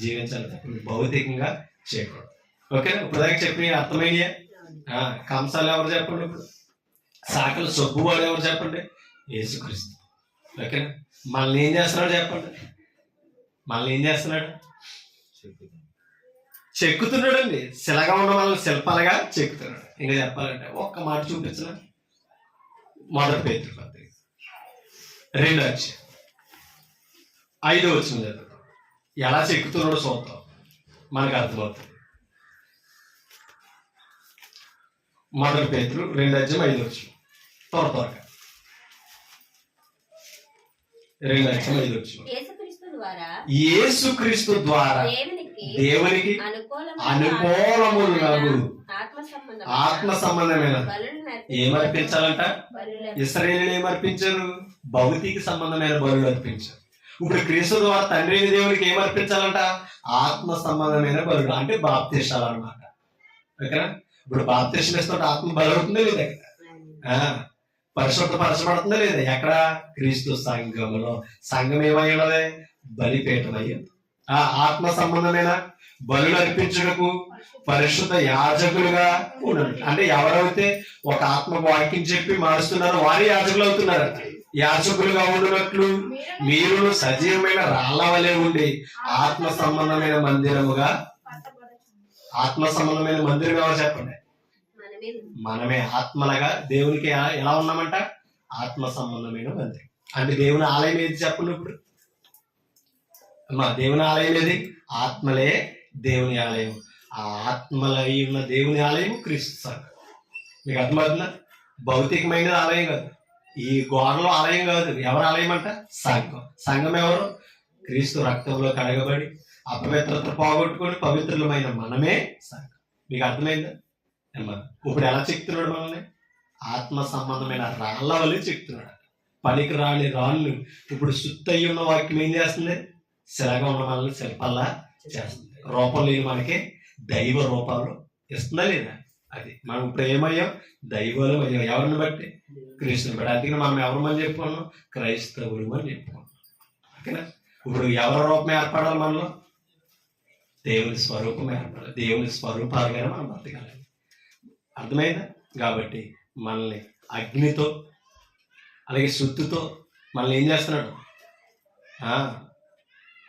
జీవించాలి, తప్ప భౌతికంగా చేయకూడదు. ఓకే, ఇప్పుడు దాకా చెప్పి అర్థమయ్యా? కంసాలు ఎవరు చెప్పండి? ఇప్పుడు సాకలు సొబ్బువాడు ఎవరు చెప్పండి? యేసుక్రీస్తు. ఓకేనా? మనల్ని ఏం చేస్తున్నాడు చెప్పండి? మనల్ని ఏం చేస్తున్నాడు? చెక్కుతున్నాడండి. శిలగా ఉన్న మనల్ని శిల్పాలుగా చెక్కుతున్నాడు. ఇంకా చెప్పాలంటే ఒక్క మాట చూపించిన 1 పేతురు పత్రిక 2:5 ఎలా చెక్కుతున్నాడో చూద్దాం, మనకు అర్థమవుతుంది. 1 పేతురు 2:5 త్వరగా 2:5 యేసుక్రీస్తు ద్వారా దేవునికి అనుకూలములకు ఆత్మ సంబంధమైన ఏమర్పించాలంట? ఇశ్రాయేలీయులు ఏమర్పించారు? భౌతిక సంబంధమైన బలులు అర్పించారు. ఇప్పుడు క్రీస్తు ద్వారా తండ్రి దేవునికి ఏమర్పించాలంట? ఆత్మ సంబంధమైన బలులు, అంటే బాప్తిష్టాలు అన్నమాట. ఓకేనా? ఇప్పుడు బాప్తిష్టం ఇస్తుంటే ఆత్మ బలి అవుతుందా లేదా? పరిశుద్ధపరచబడుతుందా లేదా? ఎక్కడ? క్రీస్తు సంఘములో. సంఘం ఏమై ఉన్నది? బలిపీఠం అయ్యింది. ఆత్మ సంబంధమైన బలులు అర్పించుటకు పరిశుద్ధ యాజకులుగా ఉండరు. అంటే ఎవరైతే ఒక ఆత్మకు వాక్యం చెప్పి మారుస్తున్నారో వారి యాజకులు అవుతున్నారు. యాజకులుగా ఉండినట్లు మీరు సజీవమైన రాళ్ల వలె ఉండి ఆత్మ సంబంధమైన మందిరముగా. ఆత్మ సంబంధమైన మందిరం ఎవరు చెప్పండి? మనమే. ఆత్మలుగా దేవునికి ఎలా ఉన్నామంట? ఆత్మ సంబంధమైన మందిరం. అంటే దేవుని ఆలయం ఏది చెప్పండి? ఇప్పుడు దేవుని ఆలయం ఏది? ఆత్మలే దేవుని ఆలయం. ఆ ఆత్మలై ఉన్న దేవుని ఆలయం క్రీస్తు సంఘం. మీకు అర్థమవుతుందా? భౌతికమైన ఆలయం కాదు, ఈ గోడలో ఆలయం కాదు. ఎవరు ఆలయం అంట? సంఘం. సంఘం ఎవరు? క్రీస్తు రక్తంలో కడగబడి అపవిత్రత పోగొట్టుకొని పవిత్రులమైన మనమే సంఘం. మీకు అర్థమైందా ఏమ్మా? ఇప్పుడు ఎలా చెప్తున్నాడు మనల్ని? ఆత్మ సంబంధమైన రాళ్ళ వల్లే చెప్తున్నాడు. పనికి రాని రాళ్ళు ఇప్పుడు సుత్తయ్యి ఉన్న వాక్యం ఏం చేస్తుంది? శిలగా ఉన్న మనల్ని శిల్పల్లా చేస్తుంది. రూపం లేని మనకి దైవ రూపాలు ఇస్తుందా లేదా? అది మనం ఇప్పుడు ఏమయ్యాం? దైవాలు అయ్యాం. ఎవరిని బట్టి? క్రీస్తుని బట్టి. అందుకని మనం ఎవరమని చెప్పుకున్నాం? క్రైస్తవులు అని చెప్పుకున్నాం. ఓకేనా? ఇప్పుడు ఎవరి రూపం ఏర్పడాలి మనలో? దేవుని స్వరూపం ఏర్పడాలి. దేవుని స్వరూపాలుగానే మనం బతకాలి. అర్థమైందా? కాబట్టి మనల్ని అగ్నితో అలాగే శుద్ధితో మనల్ని ఏం చేస్తున్నాడు?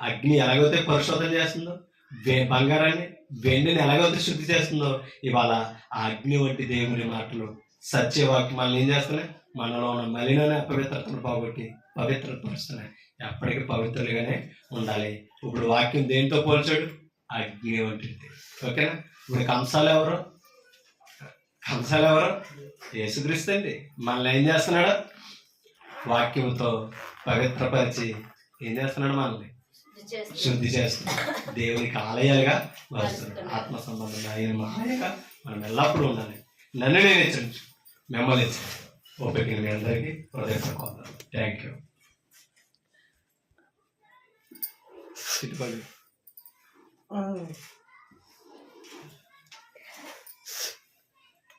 అగ్ని ఎలాగైతే పరిశోధన చేస్తుందో, బంగారాన్ని వెండిని ఎలాగైతే శుద్ధి చేస్తుందో, ఇవాళ ఆ అగ్ని వంటి దేవుని మాటలు సత్యవాక్యం మనల్ని ఏం చేస్తున్నాయి? మనలో ఉన్న మలిననే అపవిత్రతను పోగొట్టి పవిత్రపరుస్తున్నాయి. ఎప్పటికీ పవిత్రులుగానే ఉండాలి. ఇప్పుడు వాక్యం దేంతో పోల్చాడు? అగ్ని వంటిది. ఓకేనా? ఇప్పుడు కంసాలు ఎవరు? యేసుక్రీస్తు అండి. మనల్ని ఏం చేస్తున్నాడు? వాక్యంతో పవిత్రపరిచి ఏం చేస్తున్నాడు? మనల్ని శుద్ధి చేస్తున్నాడు. దేవునికి ఆలయాలుగా వస్తున్నాడు. ఆత్మ సంబంధం ఆయన ఆలయంగా మనం ఎల్లప్పుడూ ఉండాలి. నన్ను నేను హెచ్చరించు, మిమ్మల్ని హెచ్చరించు. ఓపిక మీ అందరికీ హృదయపూర్వక థ్యాంక్ యూ.